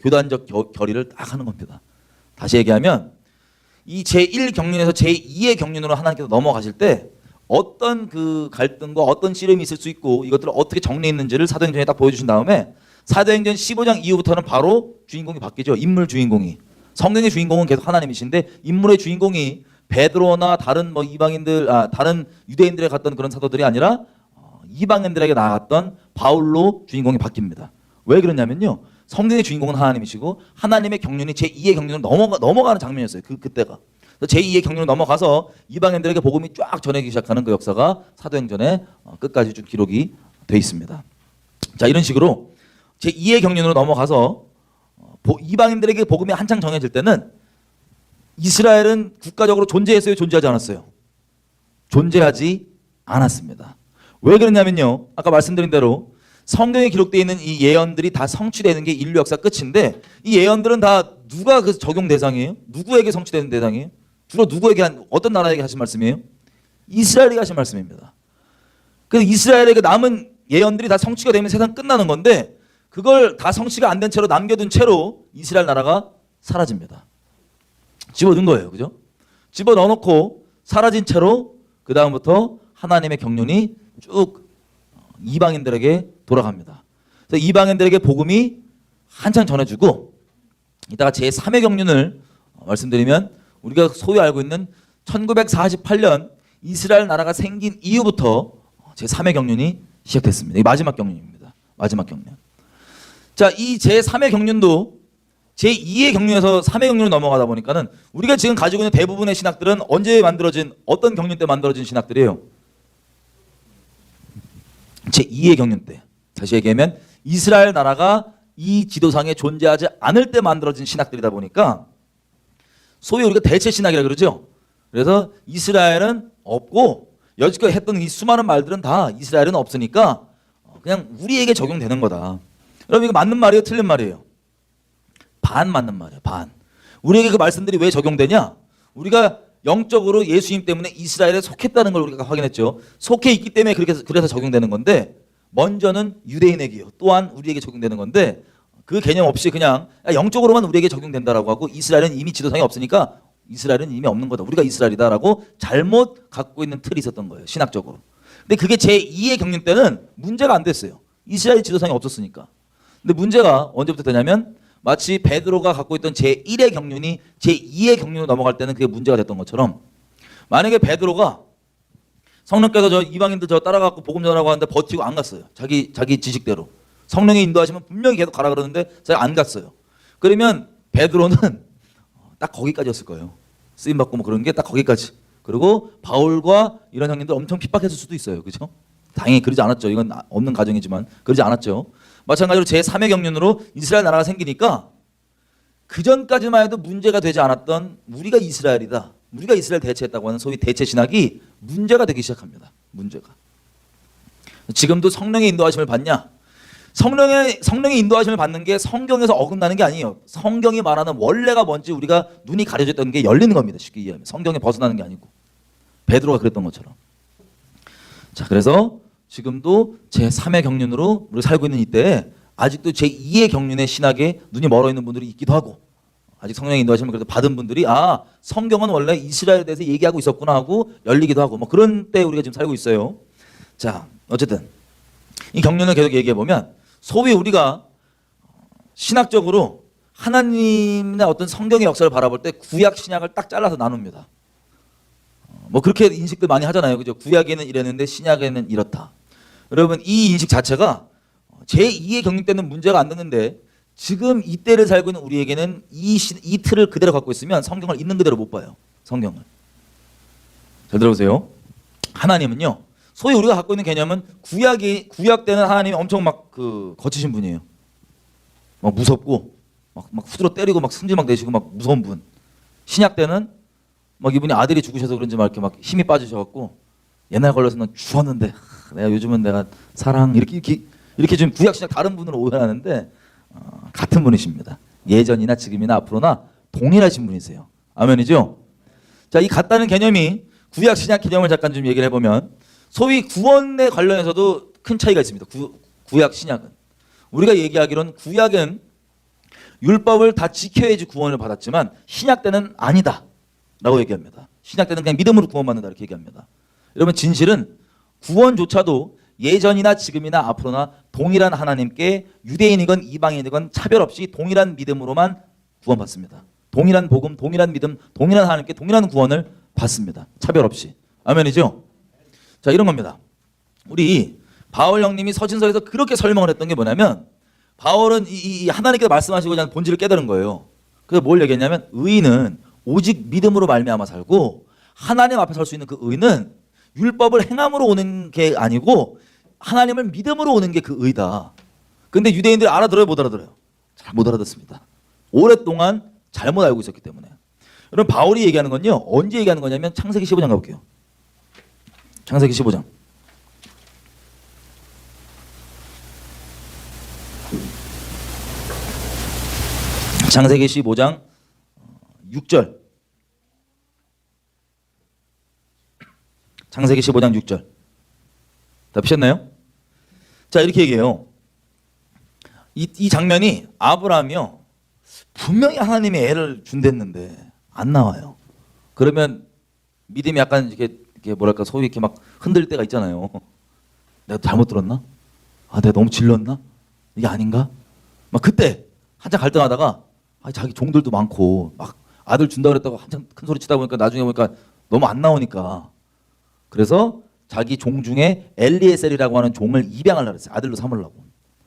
교단적 결의를 딱 하는 겁니다. 다시 얘기하면 이 제1 경륜에서 제2의 경륜으로 하나님께서 넘어가실 때 어떤 그 갈등과 어떤 씨름이 있을 수 있고 이것들을 어떻게 정리했는지를 사도행전에 딱 보여주신 다음에 사도행전 15장 이후부터는 바로 주인공이 바뀌죠. 인물 주인공이. 성경의 주인공은 계속 하나님이신데 인물의 주인공이 베드로나 다른 이방인들, 다른 유대인들에 갔던 그런 사도들이 아니라 이방인들에게 나아갔던 바울로 주인공이 바뀝니다. 왜 그러냐면요. 성경의 주인공은 하나님이시고 하나님의 경륜이 제2의 경륜으로 넘어가는 장면이었어요. 그때가. 제2의 경륜으로 넘어가서 이방인들에게 복음이 쫙 전하기 시작하는 그 역사가 사도행전에 끝까지 쭉 기록이 돼 있습니다. 자, 이런 식으로 제2의 경륜으로 넘어가서 이방인들에게 복음이 한창 정해질 때는 이스라엘은 국가적으로 존재했어요? 존재하지 않았어요? 존재하지 않았습니다. 왜 그러냐면요. 아까 말씀드린 대로 성경에 기록되어 있는 이 예언들이 다 성취되는 게 인류 역사 끝인데 이 예언들은 다 누가 그 적용 대상이에요? 누구에게 성취되는 대상이에요? 주로 누구에게 어떤 나라에게 하신 말씀이에요? 이스라엘에게 하신 말씀입니다. 그래서 이스라엘에게 남은 예언들이 다 성취가 되면 세상 끝나는 건데 그걸 다 성취가 안 된 채로 남겨둔 채로 이스라엘 나라가 사라집니다. 집어넣은 거예요. 그죠? 집어넣어놓고 사라진 채로 그 다음부터 하나님의 경륜이 쭉 이방인들에게 돌아갑니다. 그래서 이방인들에게 복음이 한창 전해주고 이따가 제3의 경륜을 말씀드리면 우리가 소위 알고 있는 1948년 이스라엘 나라가 생긴 이후부터 제3의 경륜이 시작됐습니다. 이 마지막 경륜입니다. 마지막 경륜. 자, 이 제3의 경륜도 제2의 경륜에서 3의 경륜으로 넘어가다 보니까는 우리가 지금 가지고 있는 대부분의 신학들은 언제 만들어진 어떤 경륜 때 만들어진 신학들이에요? 제2의 경륜 때. 다시 얘기하면 이스라엘 나라가 이 지도상에 존재하지 않을 때 만들어진 신학들이다 보니까 소위 우리가 대체 신학이라 그러죠. 그래서 이스라엘은 없고 여지껏 했던 이 수많은 말들은 다 이스라엘은 없으니까 그냥 우리에게 적용되는 거다. 여러분 이거 맞는 말이에요? 틀린 말이에요? 반 맞는 말이에요. 반. 우리에게 그 말씀들이 왜 적용되냐? 우리가 영적으로 예수님 때문에 이스라엘에 속했다는 걸 우리가 확인했죠. 속해 있기 때문에 그래서 적용되는 건데 먼저는 유대인에게요. 또한 우리에게 적용되는 건데 그 개념 없이 그냥 영적으로만 우리에게 적용된다라고 하고 이스라엘은 이미 지도상에 없으니까 이스라엘은 이미 없는 거다. 우리가 이스라엘이다라고 잘못 갖고 있는 틀이 있었던 거예요. 신학적으로. 근데 그게 제2의 경륜 때는 문제가 안 됐어요. 이스라엘 지도상이 없었으니까. 근데 문제가 언제부터 되냐면 마치 베드로가 갖고 있던 제1의 경륜이 제2의 경륜으로 넘어갈 때는 그게 문제가 됐던 것처럼 만약에 베드로가 성령께서 저 이방인들 저 따라가고 복음 전하라고 하는데 버티고 안 갔어요. 자기 지식대로. 성령이 인도하시면 분명히 계속 가라 그러는데 제가 안 갔어요. 그러면 베드로는 딱 거기까지였을 거예요. 쓰임 받고 뭐 그런 게 딱 거기까지. 그리고 바울과 이런 형님들 엄청 핍박했을 수도 있어요. 그죠? 당연히 그러지 않았죠. 이건 없는 가정이지만 그러지 않았죠. 마찬가지로 제3의 경륜으로 이스라엘 나라가 생기니까 그 전까지만 해도 문제가 되지 않았던 우리가 이스라엘이다. 우리가 이스라엘 대체했다고 하는 소위 대체 신학이 문제가 되기 시작합니다. 문제가. 지금도 성령의 인도하심을 받냐? 성령의 인도하심을 받는 게 성경에서 어긋나는 게 아니에요. 성경이 말하는 원래가 뭔지 우리가 눈이 가려졌던 게 열리는 겁니다. 쉽게 이해하면. 성경에 벗어나는 게 아니고. 베드로가 그랬던 것처럼. 자, 그래서 지금도 제3의 경륜으로 우리 살고 있는 이때에 아직도 제2의 경륜의 신학에 눈이 멀어 있는 분들이 있기도 하고 아직 성령의 인도하심을 그래도 받은 분들이 성경은 원래 이스라엘에 대해서 얘기하고 있었구나 하고 열리기도 하고 뭐 그런 때 우리가 지금 살고 있어요. 자, 어쨌든 이 경륜을 계속 얘기해 보면 소위 우리가 신학적으로 하나님의 어떤 성경의 역사를 바라볼 때 구약 신약을 딱 잘라서 나눕니다. 뭐 그렇게 인식들 많이 하잖아요. 그죠? 구약에는 이랬는데 신약에는 이렇다. 여러분 이 인식 자체가 제2의 경륜 때는 문제가 안 되는데 지금 이때를 살고 있는 우리에게는 이 틀을 그대로 갖고 있으면 성경을 있는 그대로 못 봐요. 성경을. 잘 들어보세요. 하나님은요. 소위 우리가 갖고 있는 개념은 구약 때는 하나님이 엄청 막 거치신 분이에요. 막 무섭고 막 후드로 때리고 막 승질 막 내시고 막 무서운 분. 신약 때는 막 이분이 아들이 죽으셔서 그런지 막 이렇게 막 힘이 빠지셔갖고 옛날 걸려서는 죽었는데 내가 요즘은 내가 사랑 이렇게 좀 구약 신약 다른 분으로 오해하는데 같은 분이십니다. 예전이나 지금이나 앞으로나 동일하신 분이세요. 아멘이죠? 자, 이 같다는 개념이 구약 신약 개념을 잠깐 좀 얘기를 해보면 소위 구원에 관련해서도 큰 차이가 있습니다. 구약 신약은 우리가 얘기하기로는 구약은 율법을 다 지켜야지 구원을 받았지만 신약 때는 아니다 라고 얘기합니다. 신약 때는 그냥 믿음으로 구원받는다 이렇게 얘기합니다. 여러분 진실은 구원조차도 예전이나 지금이나 앞으로나 동일한 하나님께 유대인이건 이방인이건 차별 없이 동일한 믿음으로만 구원받습니다. 동일한 복음, 동일한 믿음, 동일한 하나님께 동일한 구원을 받습니다. 차별 없이. 아멘이죠? 자, 이런 겁니다. 우리 바울 형님이 서신서에서 그렇게 설명을 했던 게 뭐냐면 바울은 이 하나님께서 말씀하시고자 하는 본질을 깨달은 거예요. 그래서 뭘 얘기했냐면 의인은 오직 믿음으로 말미암아 살고 하나님 앞에 설 수 있는 그 의는 율법을 행함으로 오는 게 아니고 하나님을 믿음으로 오는 게 그 의다. 근데 유대인들이 알아들어요? 못 알아들어요? 잘 못 알아듣습니다. 오랫동안 잘못 알고 있었기 때문에. 여러분 바울이 얘기하는 건요. 언제 얘기하는 거냐면 창세기 15장 가볼게요. 창세기 15장. 창세기 15장 6절. 창세기 15장 6절. 다 피셨나요? 자, 이렇게 얘기해요. 이 장면이 아브라함이요. 분명히 하나님이 애를 준댔는데 안 나와요. 그러면 믿음이 약간 이렇게 뭐랄까 소위 이렇게 막 흔들 때가 있잖아요. 내가 잘못 들었나? 아, 내가 너무 질렀나? 이게 아닌가? 막 그때 한참 갈등하다가 자기 종들도 많고 막 아들 준다 그랬다고 한참 큰 소리 치다 보니까 나중에 보니까 너무 안 나오니까 그래서 자기 종 중에 엘리에셀이라고 하는 종을 입양하려고 했어요. 아들로 삼으려고.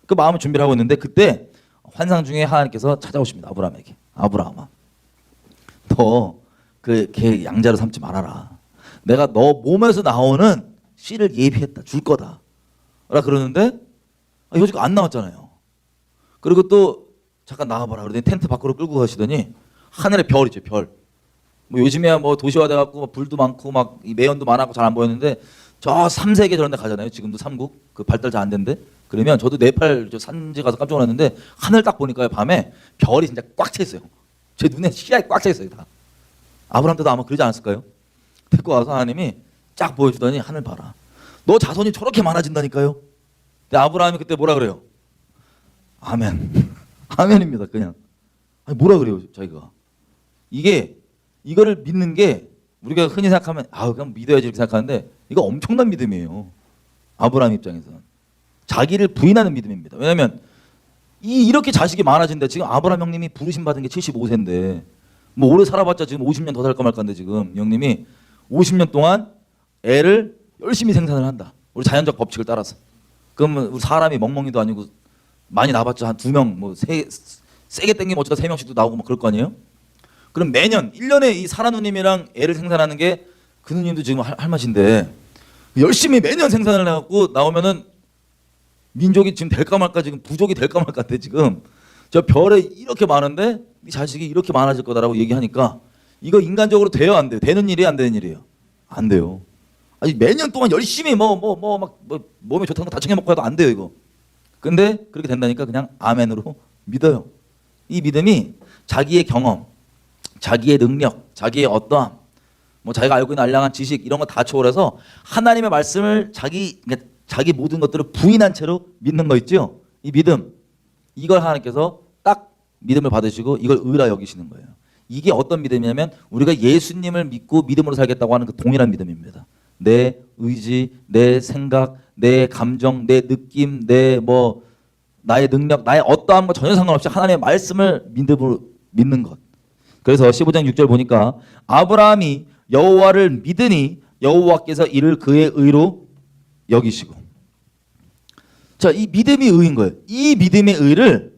그 마음을 준비를 하고 있는데 그때 환상 중에 하나님께서 찾아오십니다. 아브라함에게. 아브라함아, 너 그 걔 양자로 삼지 말아라. 내가 너 몸에서 나오는 씨를 예비했다. 줄 거다. 라 그러는데 여지껏 안 나왔잖아요. 그리고 또 잠깐 나와봐라. 그러더니 텐트 밖으로 끌고 가시더니 하늘에 별이죠. 별. 뭐 요즘에야 뭐 도시화 돼갖고 뭐 불도 많고 막 매연도 많아고 잘 안 보였는데 저 3세계 저런 데 가잖아요. 지금도 삼국 그 발달 잘 안 된데 그러면 저도 네팔 저 산지 가서 깜짝 놀랐는데 하늘 딱 보니까요 밤에 별이 진짜 꽉 차 있어요. 제 눈에 시야에 꽉 차 있어요 다. 아브라함 때도 아마 그러지 않았을까요? 데리고 와서 하나님이 쫙 보여주더니 하늘 봐라. 너 자손이 저렇게 많아진다니까요. 근데 아브라함이 그때 뭐라 그래요? 아멘. 아멘입니다 그냥. 아니 뭐라 그래요 자기가. 이거를 믿는 게 우리가 흔히 생각하면 그냥 믿어야지 이렇게 생각하는데 이거 엄청난 믿음이에요. 아브라함 입장에서는. 자기를 부인하는 믿음입니다. 왜냐하면 이렇게 자식이 많아진다. 지금 아브라함 형님이 부르심 받은 게 75세인데 뭐 오래 살아봤자 지금 50년 더 살까 말까인데 지금 형님이 50년 동안 애를 열심히 생산을 한다. 우리 자연적 법칙을 따라서. 그러면 우리 사람이 멍멍이도 아니고 많이 나봤자 한 2명 뭐 세게 땡기면 어쩌다 3명씩도 나오고 막 그럴 거 아니에요? 그럼 매년 1년에 이 사라 누님이랑 애를 생산하는 게 그 누님도 지금 할 맛인데 열심히 매년 생산을 해갖고 나오면은 민족이 지금 될까 말까 지금 부족이 될까 말까인데 지금 저 별에 이렇게 많은데 이 자식이 이렇게 많아질 거다라고 얘기하니까 이거 인간적으로 돼요 안 돼요? 되는 일이에요 안 되는 일이에요? 안 돼요. 아니 매년 동안 열심히 막 몸에 좋다는 거 다 챙겨 먹고 해도 안 돼요 이거. 근데 그렇게 된다니까 그냥 아멘으로 믿어요. 이 믿음이 자기의 경험, 자기의 능력, 자기의 어떠함, 뭐 자기가 알고 있는 알량한 지식 이런 거 다 초월해서 하나님의 말씀을 자기 모든 것들을 부인한 채로 믿는 거 있죠. 이 믿음, 이걸 하나님께서 딱 믿음을 받으시고 이걸 의라 여기시는 거예요. 이게 어떤 믿음이냐면 우리가 예수님을 믿고 믿음으로 살겠다고 하는 그 동일한 믿음입니다. 내 의지, 내 생각, 내 감정, 내 느낌, 나의 능력, 나의 어떠한 거 전혀 상관없이 하나님의 말씀을 믿음으로 믿는 것. 그래서 15장 6절 보니까 아브라함이 여호와를 믿으니 여호와께서 이를 그의 의로 여기시고. 자, 이 믿음이 의인 거예요. 이 믿음의 의를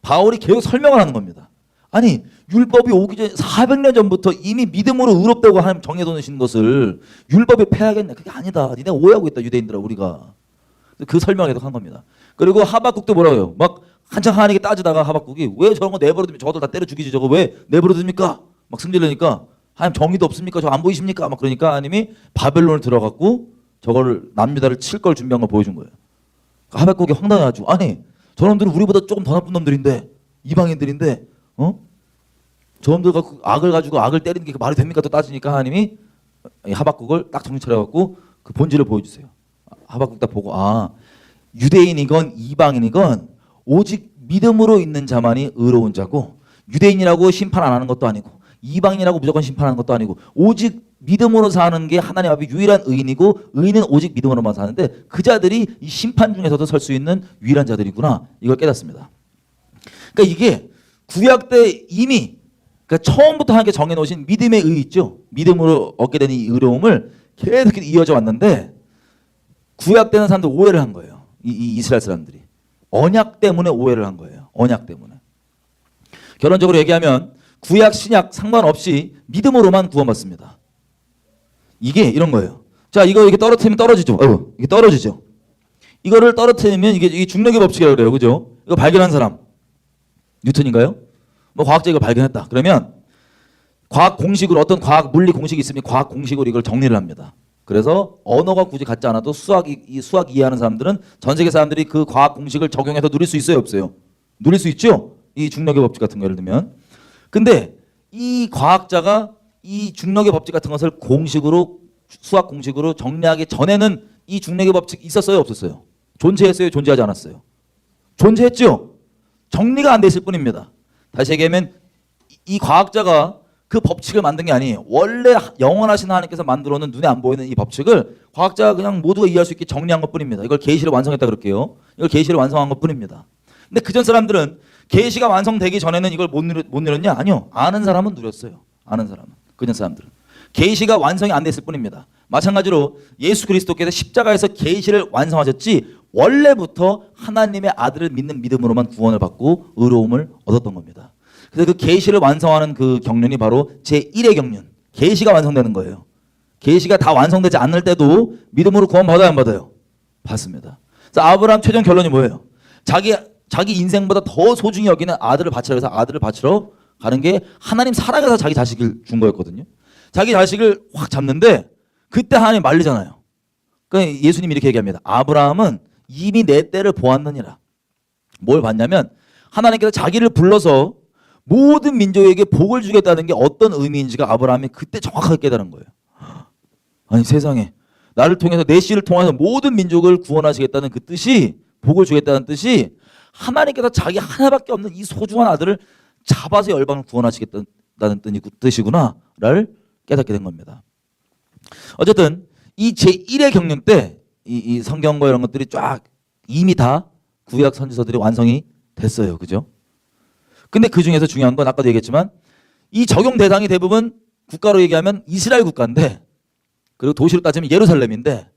바울이 계속 설명을 하는 겁니다. 아니 율법이 오기 전에 400년 전부터 이미 믿음으로 의롭다고 하나님 정해놓으신 것을 율법에 폐하겠냐? 그게 아니다. 니네 오해하고 있다 유대인들아 우리가. 그 설명을 계속 한 겁니다. 그리고 하박국도 뭐라고 해요? 막 한참 하나님께 따지다가 하박국이 왜 저런 거 내버려두면 저들 다 때려 죽이지 저거 왜 내버려둡니까? 막 승질내니까 하나님 정의도 없습니까? 저거 안 보이십니까? 막 그러니까 하나님이 바벨론을 들어갔고 저거를 남유다를 칠 걸 준비한 걸 보여준 거예요. 하박국이 황당해가지고 아니 저놈들은 우리보다 조금 더 나쁜 놈들인데 이방인들인데 저놈들과 악을 가지고 악을 때리는 게 말이 됩니까? 또 따지니까 하나님이 하박국을 딱 정신 차려갖고 그 본질을 보여주세요. 하박국 딱 보고 유대인이건 이방인이건 오직 믿음으로 있는 자만이 의로운 자고 유대인이라고 심판 안 하는 것도 아니고 이방인이라고 무조건 심판하는 것도 아니고 오직 믿음으로 사는 게 하나님 앞에 유일한 의인이고 의인은 오직 믿음으로만 사는데 그 자들이 이 심판 중에서도 설 수 있는 유일한 자들이구나 이걸 깨닫습니다. 그러니까 이게 구약 때 이미 그러니까 처음부터 하나님께 정해놓으신 믿음의 의 있죠. 믿음으로 얻게 되는 이 의로움을 계속 이어져 왔는데 구약 때는 사람들 오해를 한 거예요. 이 이스라엘 사람들이 언약 때문에 오해를 한 거예요. 언약 때문에. 결론적으로 얘기하면 구약 신약 상관없이 믿음으로만 구원받습니다. 이게 이런 거예요. 자, 이거 이렇게 떨어뜨리면 떨어지죠. 이게 떨어지죠. 이거를 떨어뜨리면 이게 중력의 법칙이라고 그래요. 그죠? 이거 발견한 사람 뉴턴인가요? 뭐 과학자 이걸 발견했다. 그러면 과학 공식으로 어떤 과학 물리 공식이 있으면 과학 공식으로 이걸 정리를 합니다. 그래서 언어가 굳이 같지 않아도 수학 이해하는 사람들은 전 세계 사람들이 그 과학 공식을 적용해서 누릴 수 있어요, 없어요? 누릴 수 있죠? 이 중력의 법칙 같은 거 예를 들면. 근데 이 과학자가 이 중력의 법칙 같은 것을 공식으로 수학 공식으로 정리하기 전에는 이 중력의 법칙 있었어요, 없었어요? 존재했어요, 존재하지 않았어요? 존재했죠? 정리가 안 돼 있을 뿐입니다. 다시 얘기하면 이 과학자가 그 법칙을 만든 게 아니에요. 원래 영원하신 하나님께서 만들어 놓은 눈에 안 보이는 이 법칙을 과학자가 그냥 모두가 이해할 수 있게 정리한 것 뿐입니다. 이걸 계시를 완성했다 그럴게요. 이걸 계시를 완성한 것 뿐입니다. 근데 그전 사람들은 계시가 완성되기 전에는 이걸 못 누렸냐? 아니요. 아는 사람은 누렸어요. 아는 사람은. 그전 사람들은. 계시가 완성이 안 됐을 뿐입니다. 마찬가지로 예수 그리스도께서 십자가에서 계시를 완성하셨지 원래부터 하나님의 아들을 믿는 믿음으로만 구원을 받고 의로움을 얻었던 겁니다. 그래서 그 계시를 완성하는 그 경륜이 바로 제1의 경륜. 계시가 완성되는 거예요. 계시가 다 완성되지 않을 때도 믿음으로 구원 받아야 안 받아요? 받습니다. 그래서 아브라함 최종 결론이 뭐예요? 자기 인생보다 더 소중히 여기는 아들을 바치라 해서 아들을 바치러 가는 게 하나님 살아가서 자기 자식을 준 거였거든요. 자기 자식을 확 잡는데 그때 하나님 말리잖아요. 그러니까 예수님이 이렇게 얘기합니다. 아브라함은 이미 내 때를 보았느니라. 뭘 봤냐면 하나님께서 자기를 불러서 모든 민족에게 복을 주겠다는 게 어떤 의미인지가 아브라함이 그때 정확하게 깨달은 거예요. 아니 세상에 나를 통해서 내 씨를 통해서 모든 민족을 구원하시겠다는 그 뜻이 복을 주겠다는 뜻이 하나님께서 자기 하나밖에 없는 이 소중한 아들을 잡아서 열방을 구원하시겠다는 뜻이구나를 깨닫게 된 겁니다. 어쨌든 이 제1의 경륜 때 이 성경과 이런 것들이 쫙 이미 다 구약 선지서들이 완성이 됐어요. 그죠? 근데 그 중에서 중요한 건 아까도 얘기했지만 이 적용 대상이 대부분 국가로 얘기하면 이스라엘 국가인데 그리고 도시로 따지면 예루살렘인데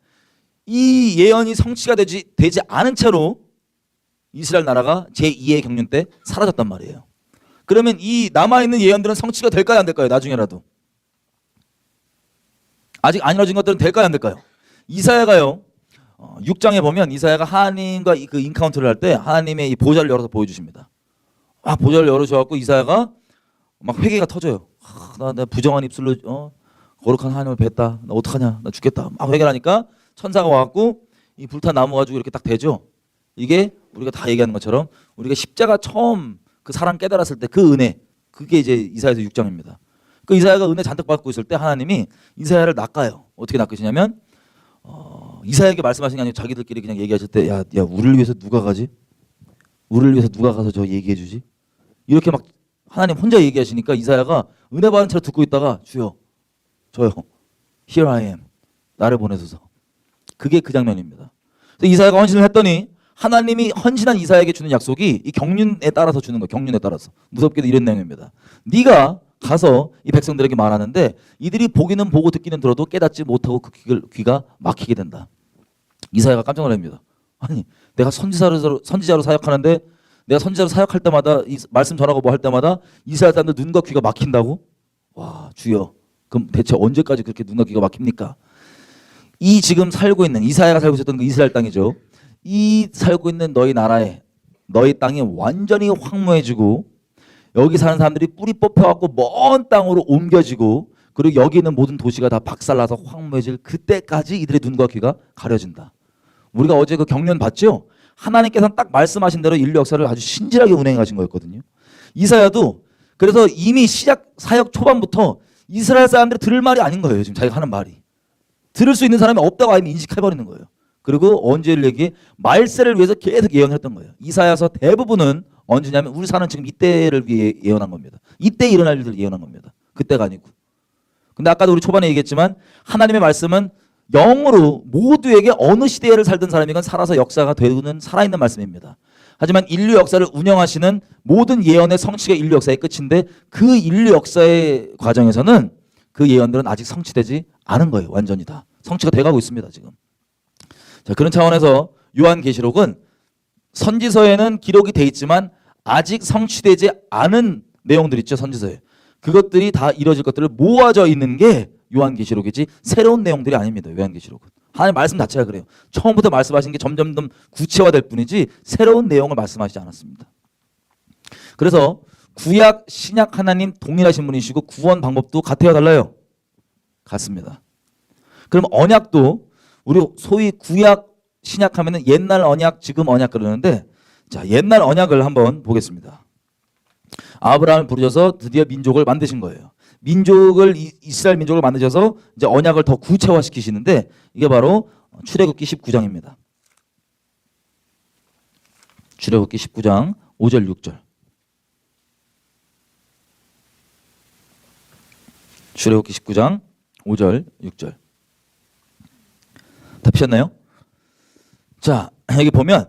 이 예언이 성취가 되지 않은 채로 이스라엘 나라가 제2의 경륜 때 사라졌단 말이에요. 그러면 이 남아있는 예언들은 성취가 될까요? 안 될까요? 나중에라도. 아직 안 이루어진 것들은 될까요? 안 될까요? 이사야가요. 6장에 보면 이사야가 하나님과 그 인카운트를 할 때 하나님의 이 보좌를 열어서 보여주십니다. 보좌를 열어주셔갖고 이사야가 막 회개가 터져요. 나 부정한 입술로 거룩한 하나님을 뵀다. 나 어떡하냐? 나 죽겠다. 막 회개를 하니까 천사가 와갖고 이 불탄 나무 가지고 이렇게 딱 대죠. 이게 우리가 다 얘기하는 것처럼 우리가 십자가 처음 그 사랑 깨달았을 때 그 은혜, 그게 이제 이사야서 6장입니다. 그 이사야가 은혜 잔뜩 받고 있을 때 하나님이 이사야를 낚아요. 어떻게 낚으시냐면 이사야에게 말씀하신 게 아니고 자기들끼리 그냥 얘기하실 때 야 우리를 위해서 누가 가지? 우리를 위해서 누가 가서 저 얘기해 주지? 이렇게 막 하나님 혼자 얘기하시니까 이사야가 은혜 받은 채로 듣고 있다가 주여 저요 Here I am 나를 보내소서. 그게 그 장면입니다. 그래서 이사야가 헌신을 했더니 하나님이 헌신한 이사야에게 주는 약속이 이 경륜에 따라서 주는 거예요. 경륜에 따라서. 무섭게도 이런 내용입니다. 네가 가서 이 백성들에게 말하는데 이들이 보기는 보고 듣기는 들어도 깨닫지 못하고 그 귀가 막히게 된다. 이사야가 깜짝 놀랍니다. 아니 내가 선지자로 사역하는데 내가 선지자로 사역할 때마다 이 말씀 전하고 뭐 할 때마다 이스라엘 사람들 눈과 귀가 막힌다고? 와 주여 그럼 대체 언제까지 그렇게 눈과 귀가 막힙니까? 이 지금 살고 있는 이사야가 살고 있었던 그 이스라엘 땅이죠. 이 살고 있는 너희 나라에 너희 땅이 완전히 황무해지고 여기 사는 사람들이 뿌리 뽑혀갖고 먼 땅으로 옮겨지고 그리고 여기 있는 모든 도시가 다 박살나서 황무해질 그때까지 이들의 눈과 귀가 가려진다. 우리가 어제 그 경륜 봤죠? 하나님께서는 딱 말씀하신 대로 인류 역사를 아주 신실하게 운행해 가신 거였거든요. 이사야도 그래서 이미 시작 사역 초반부터 이스라엘 사람들이 들을 말이 아닌 거예요. 지금 자기가 하는 말이. 들을 수 있는 사람이 없다고 이미 인식해버리는 거예요. 그리고 언제를 얘기해? 말세를 위해서 계속 예언했던 거예요. 이사야서 대부분은 언제냐면 우리 사는 지금 이때를 위해 예언한 겁니다. 이때 일어날 일들을 예언한 겁니다. 그때가 아니고. 근데 아까도 우리 초반에 얘기했지만 하나님의 말씀은 영으로 모두에게 어느 시대를 살던 사람이건 살아서 역사가 되는 살아있는 말씀입니다. 하지만 인류 역사를 운영하시는 모든 예언의 성취가 인류 역사의 끝인데 그 인류 역사의 과정에서는 그 예언들은 아직 성취되지 않은 거예요. 완전히 다. 성취가 돼가고 있습니다. 지금. 자, 그런 차원에서 요한계시록은 선지서에는 기록이 돼 있지만 아직 성취되지 않은 내용들 있죠. 선지서에. 그것들이 다 이루어질 것들을 모아져 있는 게 요한계시록이지 새로운 내용들이 아닙니다. 요한계시록은. 하나님 말씀 자체가 그래요. 처음부터 말씀하신 게 점점 구체화될 뿐이지 새로운 내용을 말씀하시지 않았습니다. 그래서 구약, 신약 하나님 동일하신 분이시고 구원 방법도 같아요, 달라요? 같습니다. 그럼 언약도 우리 소위 구약, 신약 하면은 옛날 언약, 지금 언약 그러는데 자, 옛날 언약을 한번 보겠습니다. 아브라함을 부르셔서 드디어 민족을 만드신 거예요. 민족을 이스라엘 민족을 만드셔서 이제 언약을 더 구체화시키시는데 이게 바로 출애굽기 19장입니다. 출애굽기 19장 5절 6절. 출애굽기 19장 5절 6절. 다 피셨나요? 자, 여기 보면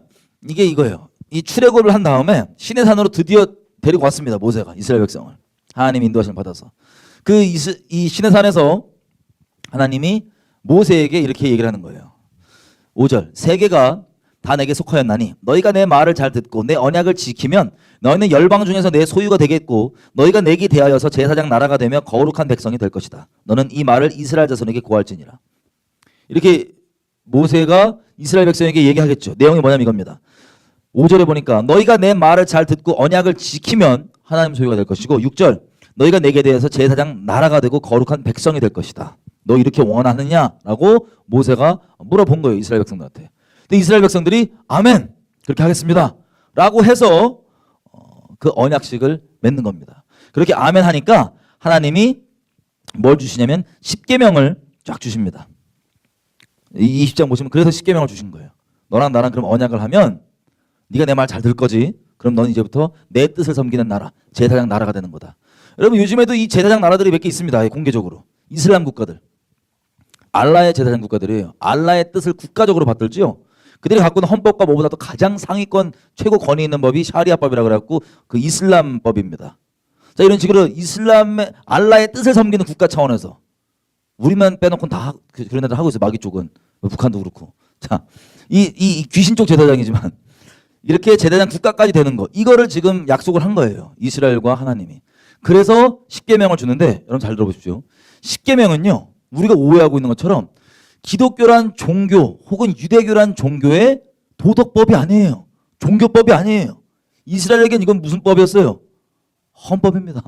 이게 이거예요. 이 출애굽을 한 다음에 시내 산으로 드디어 데리고 왔습니다. 모세가 이스라엘 백성을. 하나님 인도하심을 받아서. 이 시내 산에서 하나님이 모세에게 이렇게 얘기를 하는 거예요. 5절. 세계가 다 내게 속하였나니 너희가 내 말을 잘 듣고 내 언약을 지키면 너희는 열방 중에서 내 소유가 되겠고 너희가 내게 대하여서 제사장 나라가 되며 거룩한 백성이 될 것이다. 너는 이 말을 이스라엘 자손에게 고할지니라. 이렇게 모세가 이스라엘 백성에게 얘기하겠죠. 내용이 뭐냐면 이겁니다. 5절에 보니까 너희가 내 말을 잘 듣고 언약을 지키면 하나님 소유가 될 것이고 6절. 너희가 내게 대해서 제사장 나라가 되고 거룩한 백성이 될 것이다. 너 이렇게 원하느냐라고 모세가 물어본 거예요. 이스라엘 백성들한테. 근데 이스라엘 백성들이 아멘 그렇게 하겠습니다 라고 해서 그 언약식을 맺는 겁니다. 그렇게 아멘 하니까 하나님이 뭘 주시냐면 10계명을 쫙 주십니다. 이 20장 보시면 그래서 10계명을 주신 거예요. 너랑 나랑 그럼 언약을 하면 네가 내 말 잘 들 거지. 그럼 너는 이제부터 내 뜻을 섬기는 나라, 제사장 나라가 되는 거다. 여러분 요즘에도 이 제사장 나라들이 몇 개 있습니다. 공개적으로. 이슬람 국가들. 알라의 제사장 국가들이에요. 알라의 뜻을 국가적으로 받들지요. 그들이 갖고 있는 헌법과 뭐보다도 가장 상위권 최고 권위 있는 법이 샤리아법이라고 그래갖고 그 이슬람법입니다. 자, 이런 식으로 이슬람의 알라의 뜻을 섬기는 국가 차원에서 우리만 빼놓고는 다 그런 애들 하고 있어요. 마귀 쪽은. 북한도 그렇고. 자, 이 귀신 쪽 제사장이지만 이렇게 제사장 국가까지 되는 거 이거를 지금 약속을 한 거예요. 이스라엘과 하나님이. 그래서 10계명을 주는데 여러분 잘 들어보십시오. 10계명은요. 우리가 오해하고 있는 것처럼 기독교란 종교 혹은 유대교란 종교의 도덕법이 아니에요. 종교법이 아니에요. 이스라엘에겐 이건 무슨 법이었어요? 헌법입니다.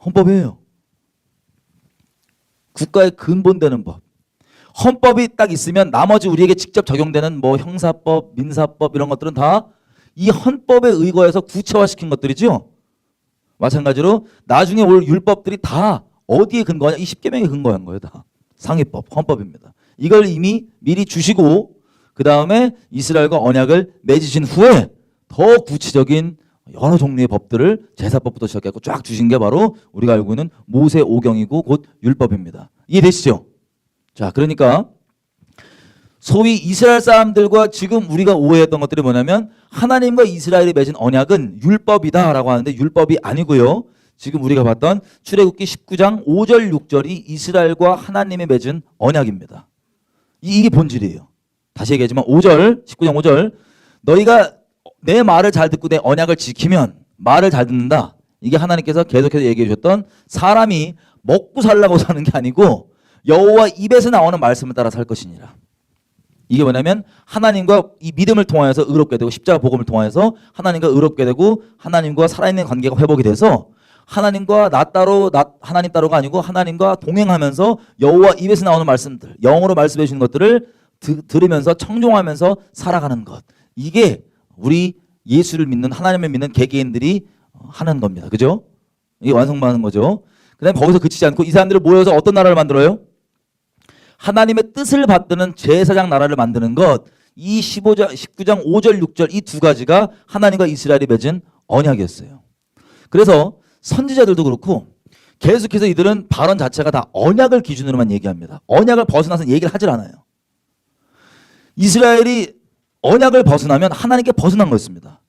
헌법이에요. 국가의 근본되는 법. 헌법이 딱 있으면 나머지 우리에게 직접 적용되는 뭐 형사법, 민사법 이런 것들은 다 이 헌법에 의거해서 구체화시킨 것들이죠. 마찬가지로 나중에 올 율법들이 다 어디에 근거하냐? 이 10계명에 근거한 거예요. 다. 상위법, 헌법입니다. 이걸 이미 미리 주시고 그 다음에 이스라엘과 언약을 맺으신 후에 더 구체적인 여러 종류의 법들을 제사법부터 시작해서 쫙 주신 게 바로 우리가 알고 있는 모세오경이고 곧 율법입니다. 이해되시죠? 자, 그러니까 소위 이스라엘 사람들과 지금 우리가 오해했던 것들이 뭐냐면 하나님과 이스라엘이 맺은 언약은 율법이다라고 하는데 율법이 아니고요. 지금 우리가 봤던 출애굽기 19장 5절 6절이 이스라엘과 하나님이 맺은 언약입니다. 이게 본질이에요. 다시 얘기하지만 5절 19장 5절 너희가 내 말을 잘 듣고 내 언약을 지키면 말을 잘 듣는다. 이게 하나님께서 계속해서 얘기해 주셨던 사람이 먹고 살라고 사는 게 아니고 여호와 입에서 나오는 말씀을 따라 살 것이니라. 이게 뭐냐면 하나님과 이 믿음을 통하여서 의롭게 되고 십자가 복음을 통하여서 하나님과 의롭게 되고 하나님과 살아있는 관계가 회복이 돼서 하나님과 나 따로 하나님 따로가 아니고 하나님과 동행하면서 여호와 입에서 나오는 말씀들 영어로 말씀해 주시는 것들을 들으면서 청종하면서 살아가는 것. 이게 우리 예수를 믿는 하나님을 믿는 개개인들이 하는 겁니다. 그죠? 이게 완성하는 거죠. 그 다음에 거기서 그치지 않고 이 사람들을 모여서 어떤 나라를 만들어요? 하나님의 뜻을 받드는 제사장 나라를 만드는 것. 이 19장 5절 6절 이 두 가지가 하나님과 이스라엘이 맺은 언약이었어요. 그래서 선지자들도 그렇고 계속해서 이들은 발언 자체가 다 언약을 기준으로만 얘기합니다. 언약을 벗어나서 얘기를 하질 않아요. 이스라엘이 언약을 벗어나면 하나님께 벗어난 거였습니다.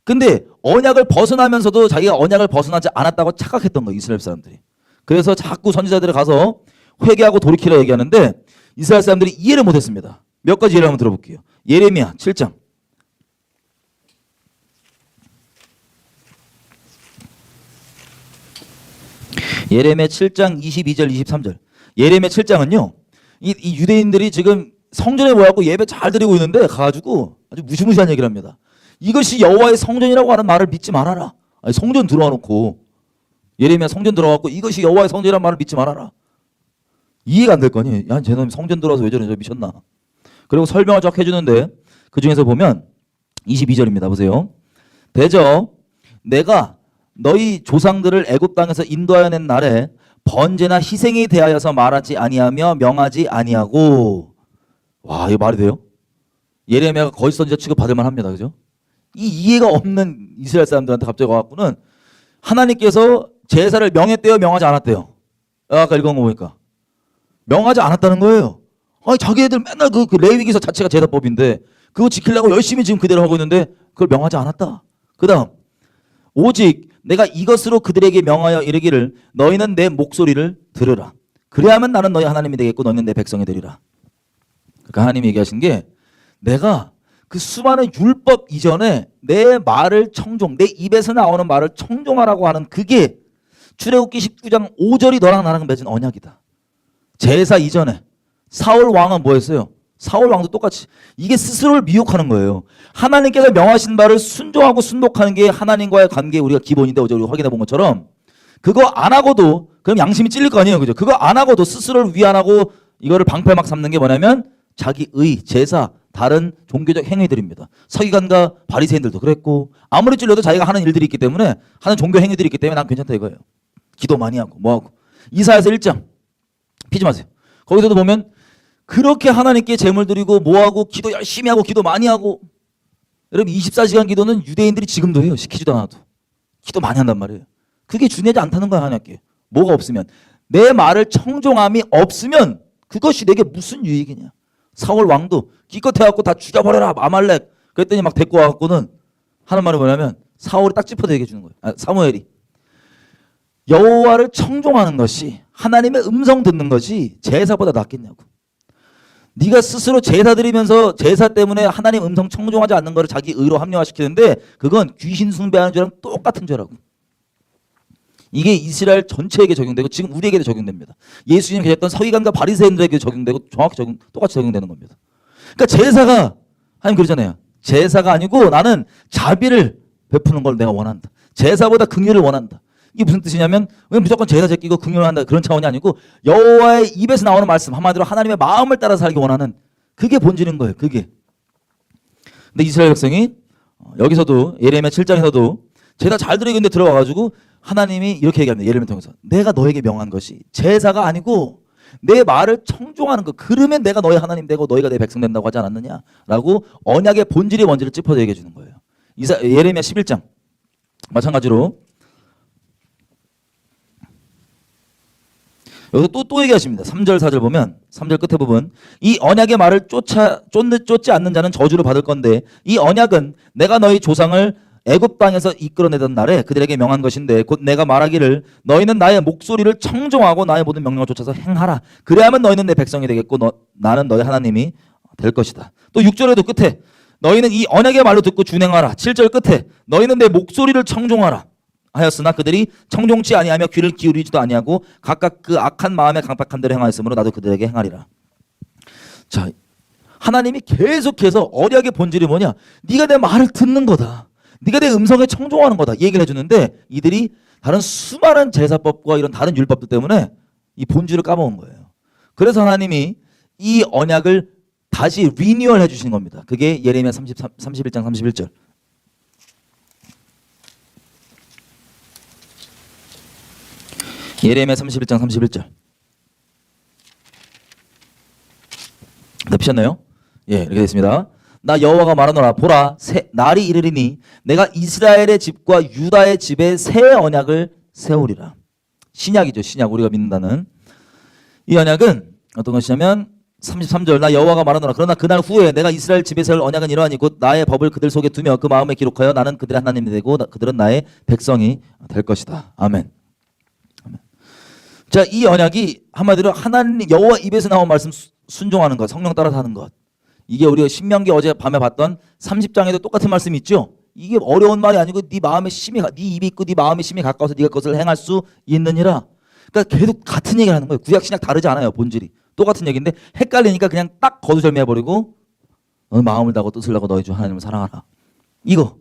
근데 언약을 벗어나면서도 자기가 언약을 벗어나지 않았다고 착각했던 거예요. 이스라엘 사람들이. 그래서 자꾸 선지자들이 가서 회개하고 돌이키라 얘기하는데 이스라엘 사람들이 이해를 못했습니다. 몇 가지 예를 한번 들어볼게요. 예레미야 7장. 예레미야 7장 22절 23절. 예레미야 7장은요. 이 유대인들이 지금 성전에 모여갖고 예배 잘 드리고 있는데 가가지고 아주 무시무시한 얘기를 합니다. 이것이 여호와의 성전이라고 하는 말을 믿지 말아라. 아니, 성전 들어와 놓고 예레미야 성전 들어와갖고 이것이 여호와의 성전이라는 말을 믿지 말아라. 이해가 안 될 거니? 야, 쟤놈 성전 들어와서 왜 저래? 미쳤나? 그리고 설명을 쫙 해주는데 그 중에서 보면 22절입니다. 보세요. 대저 내가 너희 조상들을 애굽 땅에서 인도하여 낸 날에 번제나 희생에 대하여서 말하지 아니하며 명하지 아니하고. 와, 이거 말이 돼요? 예레미야가 거짓 선지자 취급 받을 만합니다. 그죠? 이 이해가 없는 이스라엘 사람들한테 갑자기 와갖고는 하나님께서 제사를 명했대요, 명하지 않았대요? 아까 읽은 거 보니까 명하지 않았다는 거예요. 아니 자기애들 맨날 그 레위기서 자체가 제사법인데 그거 지키려고 열심히 지금 그대로 하고 있는데 그걸 명하지 않았다. 그 다음 오직 내가 이것으로 그들에게 명하여 이르기를 너희는 내 목소리를 들으라. 그래야만 나는 너희 하나님이 되겠고 너희는 내 백성이 되리라. 그러니까 하나님이 얘기하신 게 내가 그 수많은 율법 이전에 내 말을 청종, 내 입에서 나오는 말을 청종하라고 하는 그게 출애굽기 19장 5절이 너랑 나랑 맺은 언약이다. 제사 이전에 사울 왕은 뭐였어요? 사울 왕도 똑같이 이게 스스로를 미혹하는 거예요. 하나님께서 명하신 바를 순종하고 순독하는 게 하나님과의 관계의 우리가 기본인데 어제 우리가 확인해 본 것처럼 그거 안 하고도 그럼 양심이 찔릴 거 아니에요. 그죠? 그거 안 하고도 스스로를 위안하고 이거를 방패막 삼는 게 뭐냐면 자기의 제사 다른 종교적 행위들입니다. 서기관과 바리새인들도 그랬고 아무리 찔려도 자기가 하는 일들이 있기 때문에 하는 종교 행위들이 있기 때문에 난 괜찮다 이거예요. 기도 많이 하고 뭐하고 이사야서 1장 피지 마세요. 거기서도 보면 그렇게 하나님께 제물 드리고 뭐하고 기도 열심히 하고 기도 많이 하고 여러분 24시간 기도는 유대인들이 지금도 해요. 시키지도 않아도 기도 많이 한단 말이에요. 그게 중요하지 않다는 거야. 하나님께 뭐가 없으면 내 말을 청종함이 없으면 그것이 내게 무슨 유익이냐. 사울 왕도 기껏 해갖고 다 죽여버려라 아말렉 그랬더니 막 데리고 와갖고는 하는 말이 뭐냐면 사울이 딱 짚어서 얘기해 주는 거예요. 사무엘이 여호와를 청종하는 것이 하나님의 음성 듣는 것이 제사보다 낫겠냐고. 네가 스스로 제사 드리면서 제사 때문에 하나님 음성 청종하지 않는 것을 자기 의로 합리화시키는데 그건 귀신 숭배하는 죄랑 똑같은 죄라고. 이게 이스라엘 전체에게 적용되고 지금 우리에게도 적용됩니다. 예수님 계셨던 서기관과 바리새인들에게 적용되고 정확히 똑같이 적용되는 겁니다. 그러니까 제사가 하나님 그러잖아요. 제사가 아니고 나는 자비를 베푸는 걸 내가 원한다. 제사보다 긍휼을 원한다. 이게 무슨 뜻이냐면 무조건 제사 제끼고 긍휼을 한다 그런 차원이 아니고 여호와의 입에서 나오는 말씀 한마디로 하나님의 마음을 따라 살기 원하는 그게 본질인 거예요. 그게. 근데 이스라엘 백성이 여기서도 예레미야 7장에서도 제사 잘 드리는데 들어와가지고 하나님이 이렇게 얘기합니다. 예레미야 통해서 내가 너에게 명한 것이 제사가 아니고 내 말을 청종하는 것. 그러면 내가 너의 하나님 되고 너희가 내 백성 된다고 하지 않았느냐라고 언약의 본질이 뭔지를 짚어서 얘기해 주는 거예요. 예레미야 11장 마찬가지로 여기서 또 얘기하십니다. 3절 4절 보면 3절 끝에 부분 이 언약의 말을 쫓지 않는 자는 저주를 받을 건데 이 언약은 내가 너희 조상을 애굽 땅에서 이끌어내던 날에 그들에게 명한 것인데 곧 내가 말하기를 너희는 나의 목소리를 청종하고 나의 모든 명령을 쫓아서 행하라. 그래야만 너희는 내 백성이 되겠고 나는 너희 하나님이 될 것이다. 또 6절에도 끝에 너희는 이 언약의 말로 듣고 준행하라. 7절 끝에 너희는 내 목소리를 청종하라 하였으나 그들이 청종치 아니하며 귀를 기울이지도 아니하고 각각 그 악한 마음에 강팍한 대로 행하였으므로 나도 그들에게 행하리라. 자, 하나님이 계속해서 언약의 본질이 뭐냐? 네가 내 말을 듣는 거다. 네가 내 음성에 청종하는 거다. 이 얘기를 해주는데 이들이 다른 수많은 제사법과 이런 다른 율법들 때문에 이 본질을 까먹은 거예요. 그래서 하나님이 이 언약을 다시 리뉴얼 해주신 겁니다. 그게 예레미야 31장 31절. 예레미야 31장 31절. 펴셨나요? 예, 이렇게 됐습니다. 나 여호와가 말하노라 보라 날이 이르리니 내가 이스라엘의 집과 유다의 집에 새 언약을 세우리라. 신약이죠. 신약 우리가 믿는다는 이 언약은 어떤 것이냐면 33절 나 여호와가 말하노라 그러나 그날 후에 내가 이스라엘 집에 세울 언약은 이러하니 곧 나의 법을 그들 속에 두며 그 마음에 기록하여 나는 그들의 하나님이 되고 그들은 나의 백성이 될 것이다. 아멘. 자, 이 언약이 한마디로 하나님 여호와 입에서 나온 말씀 순종하는 것, 성령 따라서 하는 것. 이게 우리가 신명기 어제 밤에 봤던 30장에도 똑같은 말씀이 있죠. 이게 어려운 말이 아니고 네 마음에 심히 네 입이 있고 네 마음에 심히 가까워서 네가 그것을 행할 수 있느니라. 그러니까 계속 같은 얘기를 하는 거예요. 구약 신약 다르지 않아요. 본질이 똑같은 얘기인데 헷갈리니까 그냥 딱 거두절미해 버리고 너는 마음을 다하고 뜻을 다하고 너희 주 하나님을 사랑하라. 이거.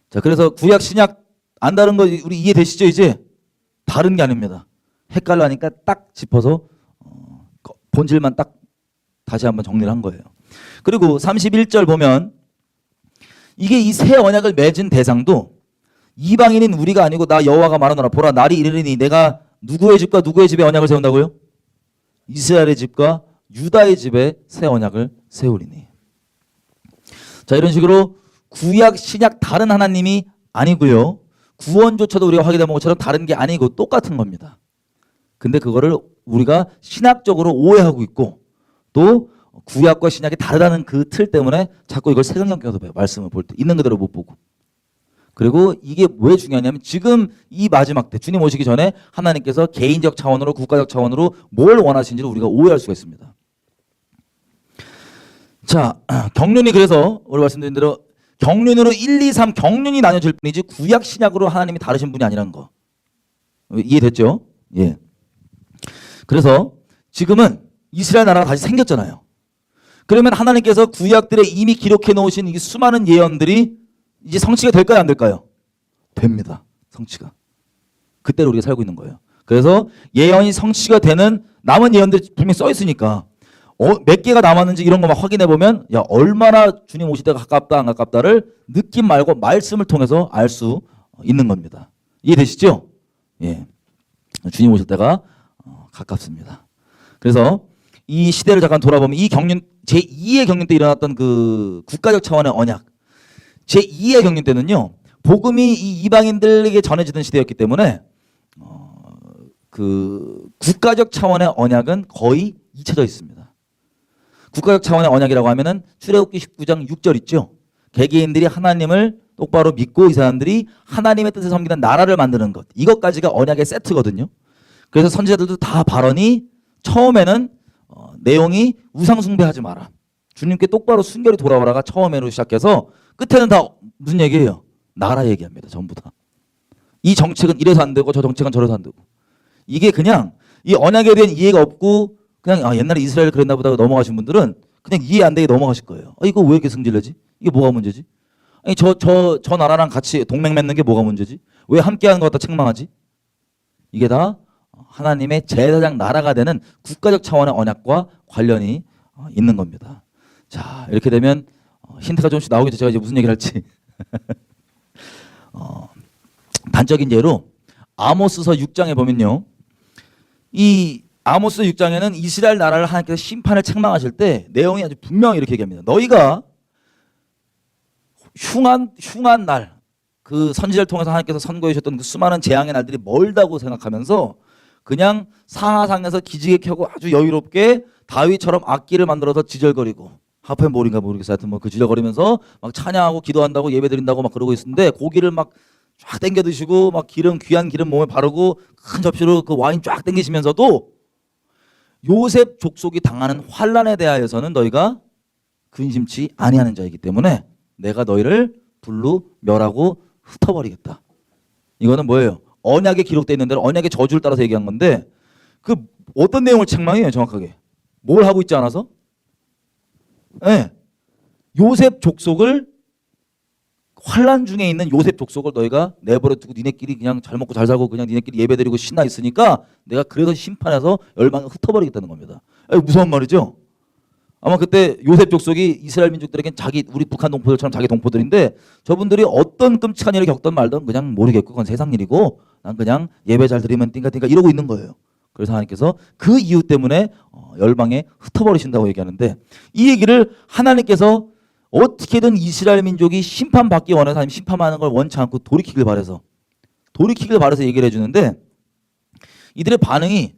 자, 그래서 구약 신약 안 다른 거 우리 이해되시죠? 이제 다른 게 아닙니다. 헷갈려하니까 딱 짚어서 본질만 딱 다시 한번 정리를 한 거예요. 그리고 31절 보면 이게 이 새 언약을 맺은 대상도 이방인인 우리가 아니고 나 여호와가 말하노라 보라 날이 이르리니 내가 누구의 집과 누구의 집에 언약을 세운다고요? 이스라엘의 집과 유다의 집에 새 언약을 세우리니. 자, 이런 식으로 구약 신약 다른 하나님이 아니고요. 구원조차도 우리가 확인해 본 것처럼 다른 게 아니고 똑같은 겁니다. 근데 그거를 우리가 신학적으로 오해하고 있고 또 구약과 신약이 다르다는 그 틀 때문에 자꾸 이걸 색안경 껴서 봐요. 말씀을 볼 때 있는 그대로 못 보고. 그리고 이게 왜 중요하냐면 지금 이 마지막 때 주님 오시기 전에 하나님께서 개인적 차원으로 국가적 차원으로 뭘 원하시는지를 우리가 오해할 수가 있습니다. 자, 경륜이 그래서 우리 말씀드린 대로 경륜으로 1, 2, 3 경륜이 나뉘어질 뿐이지 구약 신약으로 하나님이 다르신 분이 아니라는 거 이해됐죠? 예. 그래서 지금은 이스라엘 나라가 다시 생겼잖아요. 그러면 하나님께서 구약들에 이미 기록해 놓으신 이 수많은 예언들이 이제 성취가 될까요, 안 될까요? 됩니다. 성취가. 그때로 우리가 살고 있는 거예요. 그래서 예언이 성취가 되는 남은 예언들이 분명히 써 있으니까 몇 개가 남았는지 이런 거만 확인해 보면 야 얼마나 주님 오실 때가 가깝다 안 가깝다를 느낌 말고 말씀을 통해서 알 수 있는 겁니다. 이해되시죠? 예. 주님 오실 때가 가깝습니다. 그래서 이 시대를 잠깐 돌아보면 이 경륜 제2의 경륜 때 일어났던 그 국가적 차원의 언약 제2의 경륜 때는요. 복음이 이 이방인들에게 전해지던 시대였기 때문에 그 국가적 차원의 언약은 거의 잊혀져 있습니다. 국가적 차원의 언약이라고 하면은 출애굽기 19장 6절 있죠. 개개인들이 하나님을 똑바로 믿고 이 사람들이 하나님의 뜻을 섬기는 나라를 만드는 것. 이것까지가 언약의 세트거든요. 그래서 선지자들도 다 발언이 처음에는 내용이 우상 숭배하지 마라. 주님께 똑바로 순결히 돌아오라가 처음으로 시작해서 끝에는 다 무슨 얘기예요? 나라 얘기합니다. 전부 다. 이 정책은 이래서 안 되고 저 정책은 저래서 안 되고. 이게 그냥 이 언약에 대한 이해가 없고 그냥 옛날에 이스라엘 그랬나 보다 넘어가신 분들은 그냥 이해 안 되게 넘어가실 거예요. 이거 왜 이렇게 승질내지? 이게 뭐가 문제지? 아니 저 나라랑 같이 동맹 맺는 게 뭐가 문제지? 왜 함께하는 것 같다 책망하지? 이게 다 하나님의 제사장 나라가 되는 국가적 차원의 언약과 관련이 있는 겁니다. 자 이렇게 되면 힌트가 조금씩 나오겠죠. 제가 이제 무슨 얘기를 할지. 단적인 예로 아모스서 6장에 보면요. 이 아모스 6장에는 이스라엘 나라를 하나님께서 심판을 책망하실 때 내용이 아주 분명히 이렇게 얘기합니다. 너희가 흉한 날, 그 선지자를 통해서 하나님께서 선고해 주셨던 그 수많은 재앙의 날들이 멀다고 생각하면서 그냥 상하상에서 기지개 켜고 아주 여유롭게 다윗처럼 악기를 만들어서 지절거리고 하프앤 볼인가 모르겠어요. 하여튼 뭐 그 지절거리면서 막 찬양하고 기도한다고 예배드린다고 막 그러고 있었는데 고기를 막 쫙 땡겨 드시고 막 귀한 기름 몸에 바르고 큰 접시로 그 와인 쫙 땡기시면서도 요셉 족속이 당하는 환난에 대하여서는 너희가 근심치 아니하는 자이기 때문에 내가 너희를 불로 멸하고 흩어버리겠다. 이거는 뭐예요? 언약에 기록되어 있는 대로 언약의 저주를 따라서 얘기한 건데 그 어떤 내용을 책망해요 정확하게? 뭘 하고 있지 않아서? 네. 요셉 족속을 환난 중에 있는 요셉 족속을 너희가 내버려 두고 니네끼리 그냥 잘 먹고 잘 살고 그냥 니네끼리 예배드리고 신나 있으니까 내가 그래서 심판해서 열방을 흩어버리겠다는 겁니다. 무서운 말이죠. 아마 그때 요셉 족속이 이스라엘 민족들에겐 우리 북한 동포들처럼 자기 동포들인데 저분들이 어떤 끔찍한 일을 겪던 말든 그냥 모르겠고 그건 세상 일이고 난 그냥 예배 잘 드리면 띵가띵가 이러고 있는 거예요. 그래서 하나님께서 그 이유 때문에 열방에 흩어버리신다고 얘기하는데 이 얘기를 하나님께서 어떻게든 이스라엘 민족이 심판받기 원해서 아니면 심판하는 걸 원치 않고 돌이키길 바라서 얘기를 해주는데 이들의 반응이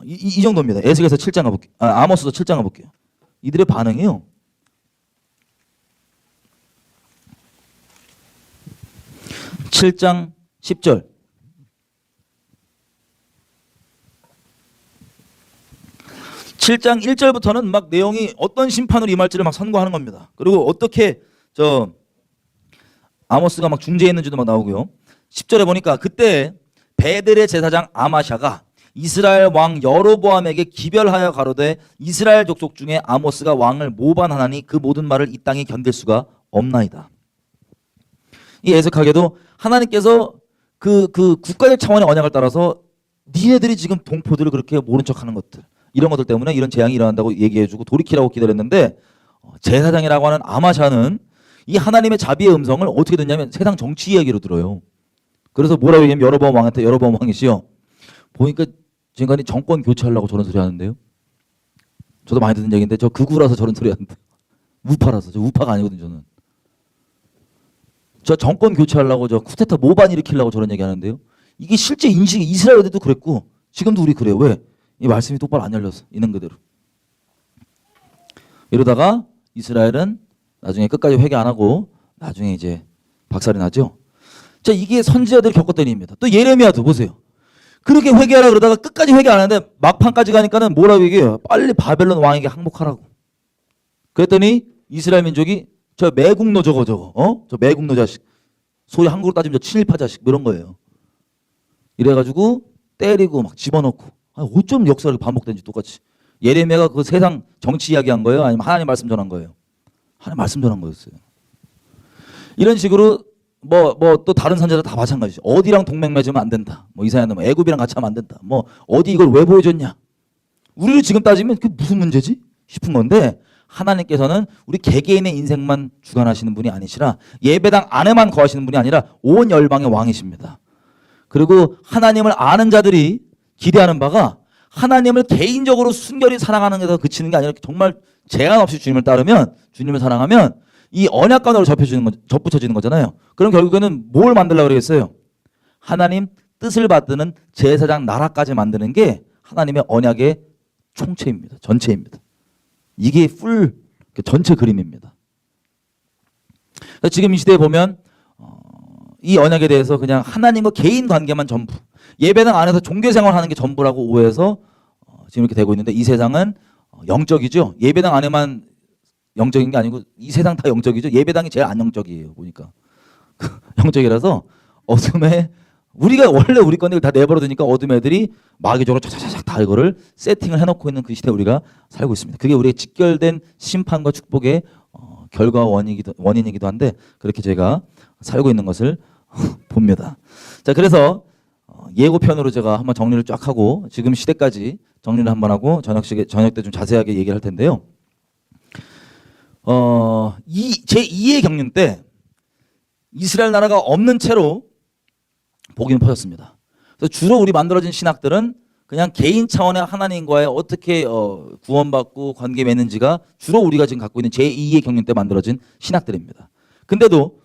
이 정도입니다. 에스겔서 7장 가볼게요. 아모스서 7장 가볼게요. 이들의 반응이요. (7장 10절) 7장 1절부터는 막 내용이 어떤 심판으로 임할지를 막 선고하는 겁니다. 그리고 어떻게 아모스가 막 중재했는지도 막 나오고요. 10절에 보니까 그때 베델의 제사장 아마샤가 이스라엘 왕 여로보암에게 기별하여 가로되 이스라엘 족속 중에 아모스가 왕을 모반하나니 그 모든 말을 이 땅이 견딜 수가 없나이다. 이 애석하게도 하나님께서 그 국가적 차원의 언약을 따라서 니네들이 지금 동포들을 그렇게 모른 척하는 것들 이런 것들 때문에 이런 재앙이 일어난다고 얘기해주고 돌이키라고 기다렸는데 제사장이라고 하는 아마샤는 이 하나님의 자비의 음성을 어떻게 듣냐면 세상 정치 이야기로 들어요. 그래서 뭐라고 얘기하면 여로보암 왕한테 여로보암 왕이시여 보니까 지금까지 정권 교체하려고 저런 소리 하는데요. 저도 많이 듣는 얘기인데 저 극우라서 저런 소리 하는데 우파라서 저 우파가 아니거든요. 저는 저 정권 교체하려고 저 쿠데타 모반 일으키려고 저런 얘기하는데요. 이게 실제 인식이 이스라엘에도 그랬고 지금도 우리 그래요. 왜? 이 말씀이 똑바로 안 열려서 있는 그대로. 이러다가 이스라엘은 나중에 끝까지 회개 안 하고 나중에 이제 박살이 나죠. 자, 이게 선지자들이 겪었던 일입니다. 또 예레미야도 보세요. 그렇게 회개하라 그러다가 끝까지 회개 안 하는데 막판까지 가니까는 뭐라고 얘기해요? 빨리 바벨론 왕에게 항복하라고. 그랬더니 이스라엘 민족이 저 매국노 저거 저 매국노 자식, 소위 한국으로 따지면 저 친일파 자식 뭐 이런 거예요. 이래가지고 때리고 막 집어넣고. 어쩜 역사가 반복된지 똑같이. 예레미야가 그 세상 정치 이야기한 거예요? 아니면 하나님 말씀 전한 거예요? 하나님 말씀 전한 거였어요. 이런 식으로 뭐 또 다른 선지자들 다 마찬가지죠. 어디랑 동맹 맺으면 안 된다. 뭐 이사야는 뭐 애굽이랑 같이 하면 안 된다. 뭐 어디 이걸 왜 보여줬냐? 우리를 지금 따지면 그게 무슨 문제지? 싶은 건데 하나님께서는 우리 개개인의 인생만 주관하시는 분이 아니시라 예배당 안에만 거하시는 분이 아니라 온 열방의 왕이십니다. 그리고 하나님을 아는 자들이 기대하는 바가 하나님을 개인적으로 순결히 사랑하는 데서 그치는 게 아니라 정말 제한 없이 주님을 따르면 주님을 사랑하면 이 언약관으로 접붙여지는 거잖아요. 그럼 결국에는 뭘 만들려고 그러겠어요? 하나님 뜻을 받드는 제사장 나라까지 만드는 게 하나님의 언약의 총체입니다. 전체입니다. 이게 전체 그림입니다. 지금 이 시대에 보면 이 언약에 대해서 그냥 하나님과 개인 관계만 전부, 예배당 안에서 종교 생활하는 게 전부라고 오해해서 지금 이렇게 되고 있는데 이 세상은 영적이죠. 예배당 안에만 영적인 게 아니고 이 세상 다 영적이죠. 예배당이 제일 안영적이에요. 보니까 영적이라서 어둠에 우리가 원래 우리 건들 다 내버려 두니까 어둠 애들이 마귀적으로 차차차차 다 이거를 세팅을 해놓고 있는 그 시대에 우리가 살고 있습니다. 그게 우리의 직결된 심판과 축복의 결과 원인이기도 한데 그렇게 제가 살고 있는 것을 봅니다. 자, 그래서 예고편으로 제가 한번 정리를 쫙 하고 지금 시대까지 정리를 한번 하고 저녁 때 좀 자세하게 얘기를 할 텐데요. 제 2의 경륜 때 이스라엘 나라가 없는 채로 복음이 퍼졌습니다. 그래서 주로 우리 만들어진 신학들은 그냥 개인 차원의 하나님과의 어떻게 구원받고 관계 맺는지가 주로 우리가 지금 갖고 있는 제 2의 경륜 때 만들어진 신학들입니다. 근데도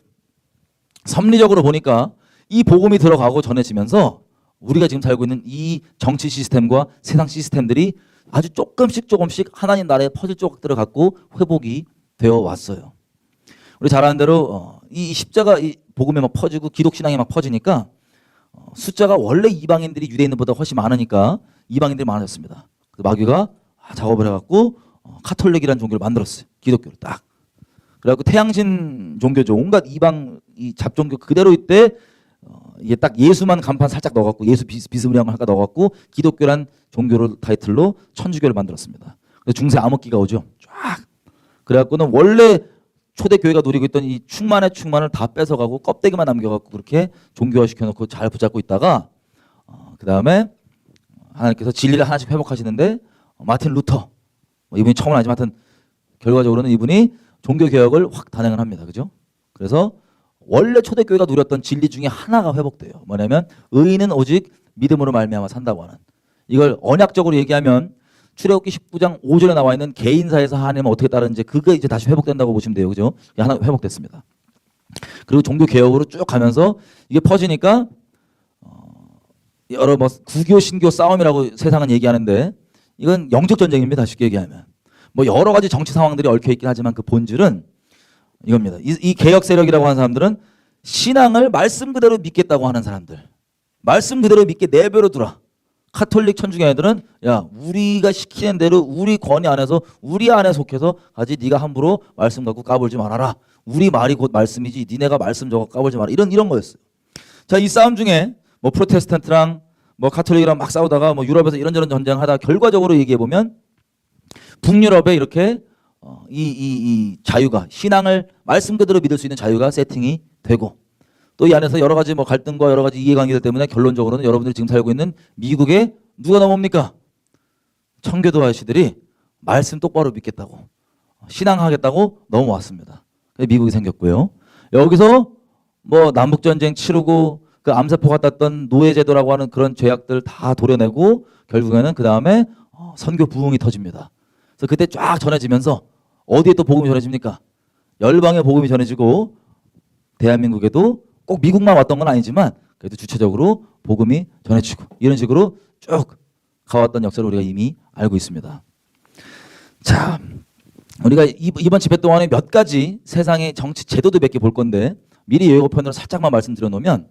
섭리적으로 보니까 이 복음이 들어가고 전해지면서 우리가 지금 살고 있는 이 정치 시스템과 세상 시스템들이 아주 조금씩 하나님 나라의 퍼즐 조각들을 갖고 회복이 되어 왔어요. 우리 잘 아는 대로 이 십자가 이 복음이 막 퍼지고 기독 신앙이 막 퍼지니까 숫자가 원래 이방인들이 유대인들보다 훨씬 많으니까 이방인들이 많아졌습니다. 마귀가 작업을 해갖고 카톨릭이라는 종교를 만들었어요. 기독교를 딱. 그래갖고 태양신 종교죠. 온갖 이방 이 잡종교 그대로 이때 이게 딱 예수만 간판 살짝 넣어갖고 예수 비스무리한 걸 할까 넣어갖고 기독교란 종교를 타이틀로 천주교를 만들었습니다. 그래서 중세 암흑기가 오죠. 쫙. 그래갖고는 원래 초대교회가 누리고 있던 이 충만의 충만을 다 뺏어가고 껍데기만 남겨갖고 그렇게 종교화 시켜놓고 잘 붙잡고 있다가 그 다음에 하나님께서 진리를 하나씩 회복하시는데 마틴 루터 이분이 처음은 아니지만 하여튼 결과적으로는 이분이 종교개혁을 확 단행을 합니다. 그죠? 그래서 원래 초대교회가 누렸던 진리 중에 하나가 회복돼요. 뭐냐면 의인은 오직 믿음으로 말미암아 산다고 하는 이걸 언약적으로 얘기하면 출애굽기 19장 5절에 나와 있는 개인사에서 하나님은 어떻게 따르는지 그게 이제 다시 회복된다고 보시면 돼요. 그죠? 하나 회복됐습니다. 그리고 종교 개혁으로 쭉 가면서 이게 퍼지니까 여러 뭐 구교 신교 싸움이라고 세상은 얘기하는데 이건 영적 전쟁입니다. 쉽게 얘기하면. 뭐 여러 가지 정치 상황들이 얽혀 있긴 하지만 그 본질은 이겁니다. 이 개혁 세력이라고 하는 사람들은 신앙을 말씀 그대로 믿겠다고 하는 사람들. 말씀 그대로 믿게 내버려 두라. 카톨릭 천주교 애들은 야 우리가 시키는 대로 우리 권위 안에서 우리 안에 속해서 가지 네가 함부로 말씀 갖고 까불지 말아라. 우리 말이 곧 말씀이지 니네가 말씀 저거 까불지 마라. 이런 거였어요. 자, 이 싸움 중에 뭐 프로테스탄트랑 뭐 카톨릭이랑 막 싸우다가 뭐 유럽에서 이런저런 전쟁하다 결과적으로 얘기해 보면 북유럽에 이렇게 이 자유가 신앙을 말씀 그대로 믿을 수 있는 자유가 세팅이 되고 또 이 안에서 여러 가지 뭐 갈등과 여러 가지 이해관계들 때문에 결론적으로는 여러분들이 지금 살고 있는 미국에 누가 넘어옵니까? 청교도 아저씨들이 말씀 똑바로 믿겠다고 신앙하겠다고 넘어왔습니다. 미국이 생겼고요. 여기서 뭐 남북전쟁 치르고 그 암세포가 땄던 노예제도라고 하는 그런 죄악들 다 도려내고 결국에는 그 다음에 선교 부흥이 터집니다. 그래서 그때 쫙 전해지면서 어디에 또 복음이 전해집니까? 열방에 복음이 전해지고 대한민국에도 꼭 미국만 왔던 건 아니지만 그래도 주체적으로 복음이 전해지고 이런 식으로 쭉 가왔던 역사를 우리가 이미 알고 있습니다. 자, 우리가 이번 집회 동안에 몇 가지 세상의 정치 제도도 몇 개 볼 건데 미리 예고편으로 살짝만 말씀드려 놓으면,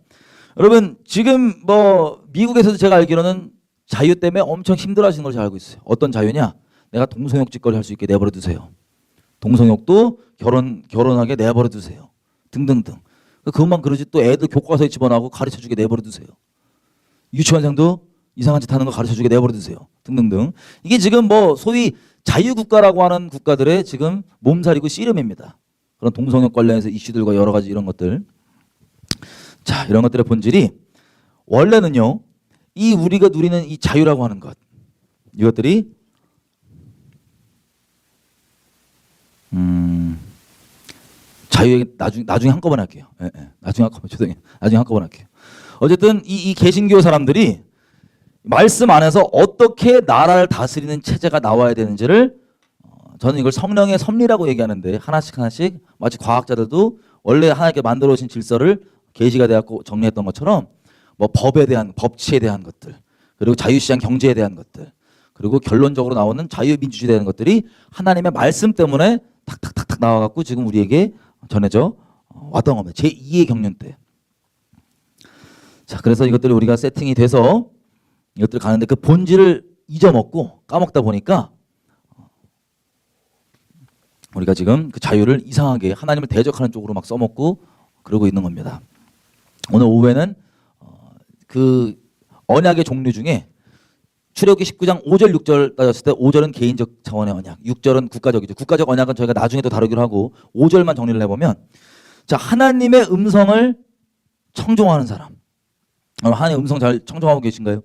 여러분 지금 뭐 미국에서도 제가 알기로는 자유 때문에 엄청 힘들어하시는 걸 잘 알고 있어요. 어떤 자유냐? 내가 동성역 짓거리 할 수 있게 내버려 두세요. 동성역도 결혼하게 내버려 두세요. 등등등. 그것만 그러지 또 애들 교과서에 집어넣고 가르쳐주게 내버려 두세요. 유치원생도 이상한 짓 하는 거 가르쳐주게 내버려 두세요. 등등등. 이게 지금 뭐 소위 자유국가라고 하는 국가들의 지금 몸살이고 씨름입니다. 그런 동성역 관련해서 이슈들과 여러 가지 이런 것들. 자, 이런 것들의 본질이 원래는요, 이 우리가 누리는 이 자유라고 하는 것, 이것들이 자유에 나중에 한꺼번에 할게요. 예, 예. 나중에 한꺼번에 할게요. 어쨌든 이 개신교 사람들이 말씀 안에서 어떻게 나라를 다스리는 체제가 나와야 되는지를, 저는 이걸 성령의 섭리라고 얘기하는데, 하나씩 마치 과학자들도 원래 하나님께 만들어 오신 질서를 계시가 되었고 정리했던 것처럼 뭐 법에 대한, 법치에 대한 것들, 그리고 자유시장 경제에 대한 것들, 그리고 결론적으로 나오는 자유민주주의에 대한 것들이 하나님의 말씀 때문에 탁탁탁탁 나와갖고 지금 우리에게 전해져 왔던 겁니다. 제2의 경륜 때. 자, 그래서 이것들이 우리가 세팅이 돼서 이것들 가는데 그 본질을 잊어먹고 까먹다 보니까 우리가 지금 그 자유를 이상하게 하나님을 대적하는 쪽으로 막 써먹고 그러고 있는 겁니다. 오늘 오후에는 그 언약의 종류 중에 출애굽기 19장 5절 6절 따졌을 때 5절은 개인적 차원의 언약, 6절은 국가적이죠. 국가적 언약은 저희가 나중에도 다루기로 하고 5절만 정리를 해보면, 자, 하나님의 음성을 청종하는 사람. 하나님의 음성 잘 청종하고 계신가요?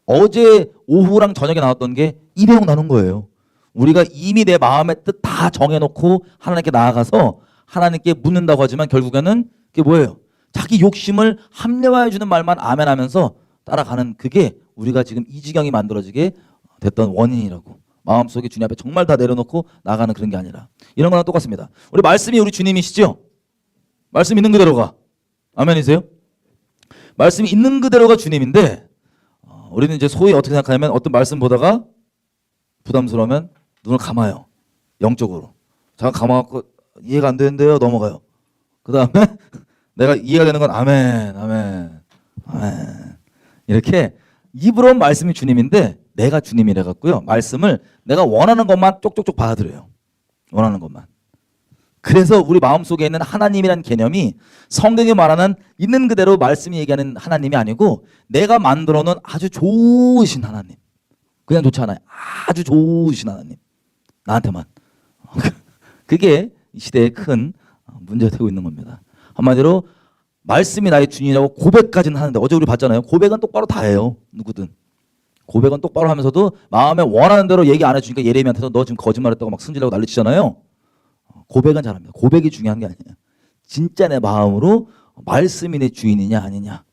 어제 오후랑 저녁에 나왔던 게 이 내용 나눈 거예요. 우리가 이미 내 마음의 뜻 다 정해놓고 하나님께 나아가서 하나님께 묻는다고 하지만 결국에는 그게 뭐예요? 자기 욕심을 합리화해주는 말만 아멘 하면서 따라가는, 그게 우리가 지금 이 지경이 만들어지게 됐던 원인이라고. 마음속에 주님 앞에 정말 다 내려놓고 나가는 그런 게 아니라. 이런 거랑 똑같습니다. 우리 말씀이 우리 주님이시죠? 말씀 있는 그대로가. 아멘이세요? 말씀이 있는 그대로가 주님인데, 우리는 이제 소위 어떻게 생각하냐면, 어떤 말씀 보다가 부담스러우면 눈을 감아요. 영적으로. 잠깐 감아갖고 이해가 안 되는데요, 넘어가요. 그 다음에 내가 이해가 되는 건 아멘, 아멘, 아멘. 이렇게 입으로는 말씀이 주님인데 내가 주님이래 갖고요, 말씀을 내가 원하는 것만 쪽쪽쪽 받아들여요. 원하는 것만. 그래서 우리 마음속에 있는 하나님이라는 개념이 성경이 말하는 있는 그대로 말씀이 얘기하는 하나님이 아니고, 내가 만들어 놓은 아주 좋으신 하나님. 그냥 좋지 않아요. 아주 좋으신 하나님. 나한테만. 그게 이 시대의 큰 문제가 되고 있는 겁니다. 한마디로 말씀이 나의 주인이라고 고백까지는 하는데, 어제 우리 봤잖아요. 고백은 똑바로 다 해요. 누구든. 고백은 똑바로 하면서도 마음에 원하는 대로 얘기 안 해주니까 예레미야한테도 너 지금 거짓말했다고 막 승질내고 난리치잖아요. 고백은 잘합니다. 고백이 중요한 게 아니에요. 진짜 내 마음으로 말씀이 내 주인이냐 아니냐.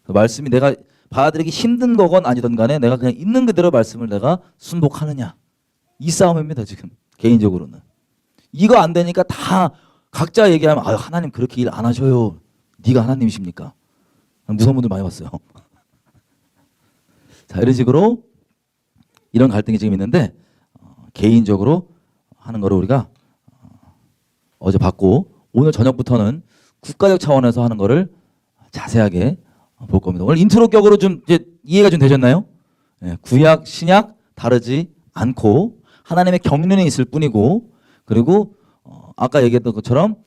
말씀이 내가 받아들이기 힘든 거건 아니든 간에 내가 그냥 있는 그대로 말씀을 내가 순복하느냐. 이 싸움입니다. 지금 개인적으로는. 이거 안 되니까 다 각자 얘기하면, 아유, 하나님 그렇게 일 안 하셔요. 네가 하나님이십니까? 무서운 분들 많이 봤어요. 자, 이런 식으로 이런 갈등이 지금 있는데, 개인적으로 하는 거를 우리가 어제 봤고, 오늘 저녁부터는 국가적 차원에서 하는 거를 자세하게 볼 겁니다. 오늘 인트로 격으로 좀 이제 이해가 좀 되셨나요? 예, 구약, 신약 다르지 않고 하나님의 경륜이 있을 뿐이고, 그리고 아까 얘기했던 것처럼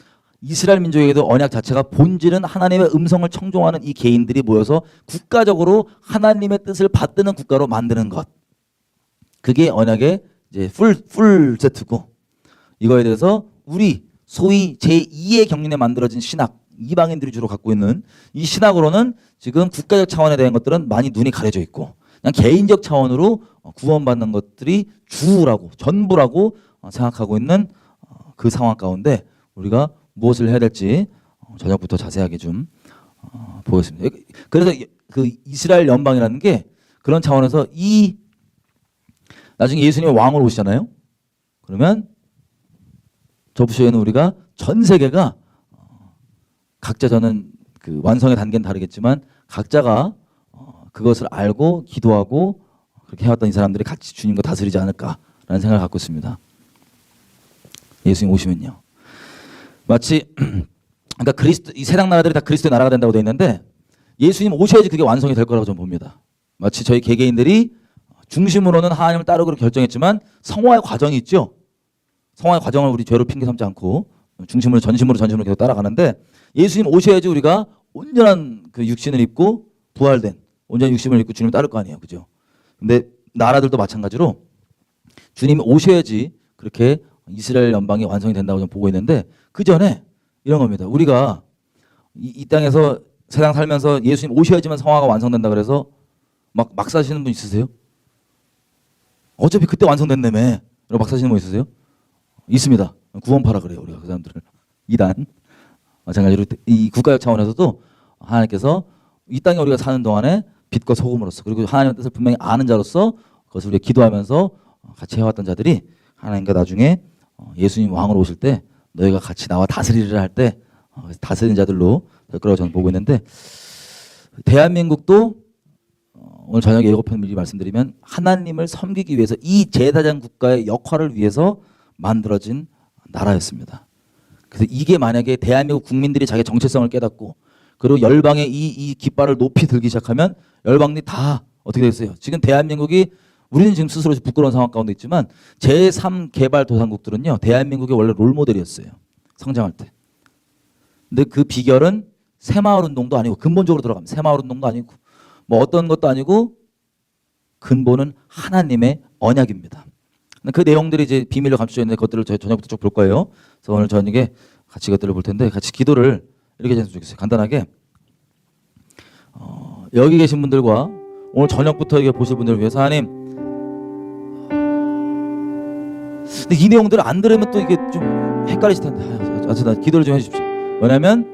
이스라엘 민족에게도 언약 자체가 본질은 하나님의 음성을 청종하는 이 개인들이 모여서 국가적으로 하나님의 뜻을 받드는 국가로 만드는 것. 그게 언약의 이제 풀 세트고, 이거에 대해서 우리 소위 제2의 경륜에 만들어진 신학, 이방인들이 주로 갖고 있는 이 신학으로는 지금 국가적 차원에 대한 것들은 많이 눈이 가려져 있고, 그냥 개인적 차원으로 구원받는 것들이 주라고, 전부라고 생각하고 있는 그 상황 가운데 우리가 무엇을 해야 될지 저녁부터 자세하게 좀 보겠습니다. 그래서 그 이스라엘 연방이라는 게 그런 차원에서, 이 나중에 예수님이 왕으로 오시잖아요. 그러면 저 부시에는 우리가 전 세계가 각자 저는 그 완성의 단계는 다르겠지만 각자가 그것을 알고 기도하고 그렇게 해왔던 이 사람들이 같이 주님과 다스리지 않을까라는 생각을 갖고 있습니다. 예수님 오시면요. 마치 그러니까 그리스도 이 세상 나라들이 다 그리스도의 나라가 된다고 되어 있는데 예수님 오셔야지 그게 완성이 될 거라고 저는 봅니다. 마치 저희 개개인들이 중심으로는 하나님을 따르기로 결정했지만 성화의 과정이 있죠. 성화의 과정을 우리 죄로 핑계 삼지 않고 중심으로 전심으로 계속 따라가는데 예수님 오셔야지 우리가 온전한 그 육신을 입고 부활된 온전한 육신을 입고 주님을 따를 거 아니에요. 그죠? 근데 나라들도 마찬가지로 주님이 오셔야지 그렇게 이스라엘 연방이 완성이 된다고 저는 보고 있는데 그 전에 이런 겁니다. 우리가 이 땅에서 세상 살면서 예수님 오셔야지만 성화가 완성된다 그래서 막 사시는 분 있으세요? 어차피 그때 완성된다며 막 사시는 분 있으세요? 있습니다. 구원파라 그래요. 우리가 그 사람들을. 이단. 마찬가지로 이 국가적 차원에서도 하나님께서 이 땅에 우리가 사는 동안에 빛과 소금으로서 그리고 하나님의 뜻을 분명히 아는 자로서 그것을 우리가 기도하면서 같이 해왔던 자들이 하나님과 나중에 예수님 왕으로 오실 때 너희가 같이 나와 다스리리라 할 때 다스리는 자들로 될 거라고 저는 보고 있는데 대한민국도 오늘 저녁에 예고편 미리 말씀드리면 하나님을 섬기기 위해서 이 제사장 국가의 역할을 위해서 만들어진 나라였습니다. 그래서 이게 만약에 대한민국 국민들이 자기 정체성을 깨닫고 그리고 열방의 이 깃발을 높이 들기 시작하면 열방들이 다 어떻게 됐어요? 지금 대한민국이 우리는 지금 스스로 부끄러운 상황 가운데 있지만 제3개발도상국들은요 대한민국의 원래 롤모델이었어요. 성장할 때. 근데 그 비결은 새마을운동도 아니고 근본적으로 들어가면 새마을운동도 아니고 뭐 어떤 것도 아니고 근본은 하나님의 언약입니다. 그 내용들이 이제 비밀로 감춰져 있는 것들을 저희 저녁부터 쭉 볼 거예요. 그래서 오늘 저녁에 같이 이것들을 볼 텐데 같이 기도를 이렇게 했으면 좋겠어요. 간단하게 여기 계신 분들과 오늘 저녁부터 이게 보실 분들을 위해서 하나님 근데 이 내용들을 안 들으면 또 이게 좀 헷갈리실 텐데 어쨌든 기도를 좀 해주십시오. 왜냐하면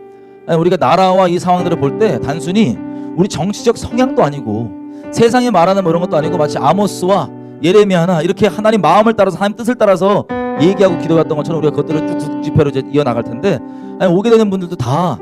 우리가 나라와 이 상황들을 볼 때 단순히 우리 정치적 성향도 아니고 세상이 말하는 뭐 이런 것도 아니고 마치 아모스와 예레미야나 이렇게 하나님 마음을 따라서 하나님 뜻을 따라서 얘기하고 기도했던 것처럼 우리가 그것들을 쭉 국집회로 이제 이어나갈 텐데 오게 되는 분들도 다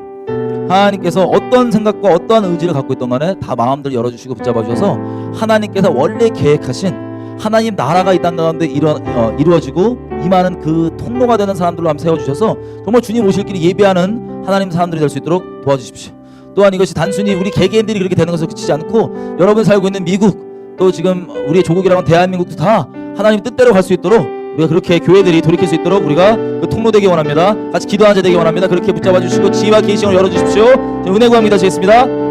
하나님께서 어떤 생각과 어떠한 의지를 갖고 있던 간에 다 마음들을 열어주시고 붙잡아 주셔서 하나님께서 원래 계획하신 하나님 나라가 이 땅 가운데 이루어지고 임하는 그 통로가 되는 사람들로 한번 세워주셔서 정말 주님 오실 길이 예비하는 하나님 사람들이 될 수 있도록 도와주십시오. 또한 이것이 단순히 우리 개개인들이 그렇게 되는 것을 그치지 않고 여러분 살고 있는 미국 또 지금 우리의 조국이라고 하는 대한민국도 다 하나님 뜻대로 갈 수 있도록 우리가 그렇게 교회들이 돌이킬 수 있도록 우리가 그 통로 되기 원합니다. 같이 기도하는 자 되기 원합니다. 그렇게 붙잡아 주시고 지혜와 계시를 열어주십시오. 은혜 구합니다. 되겠습니다.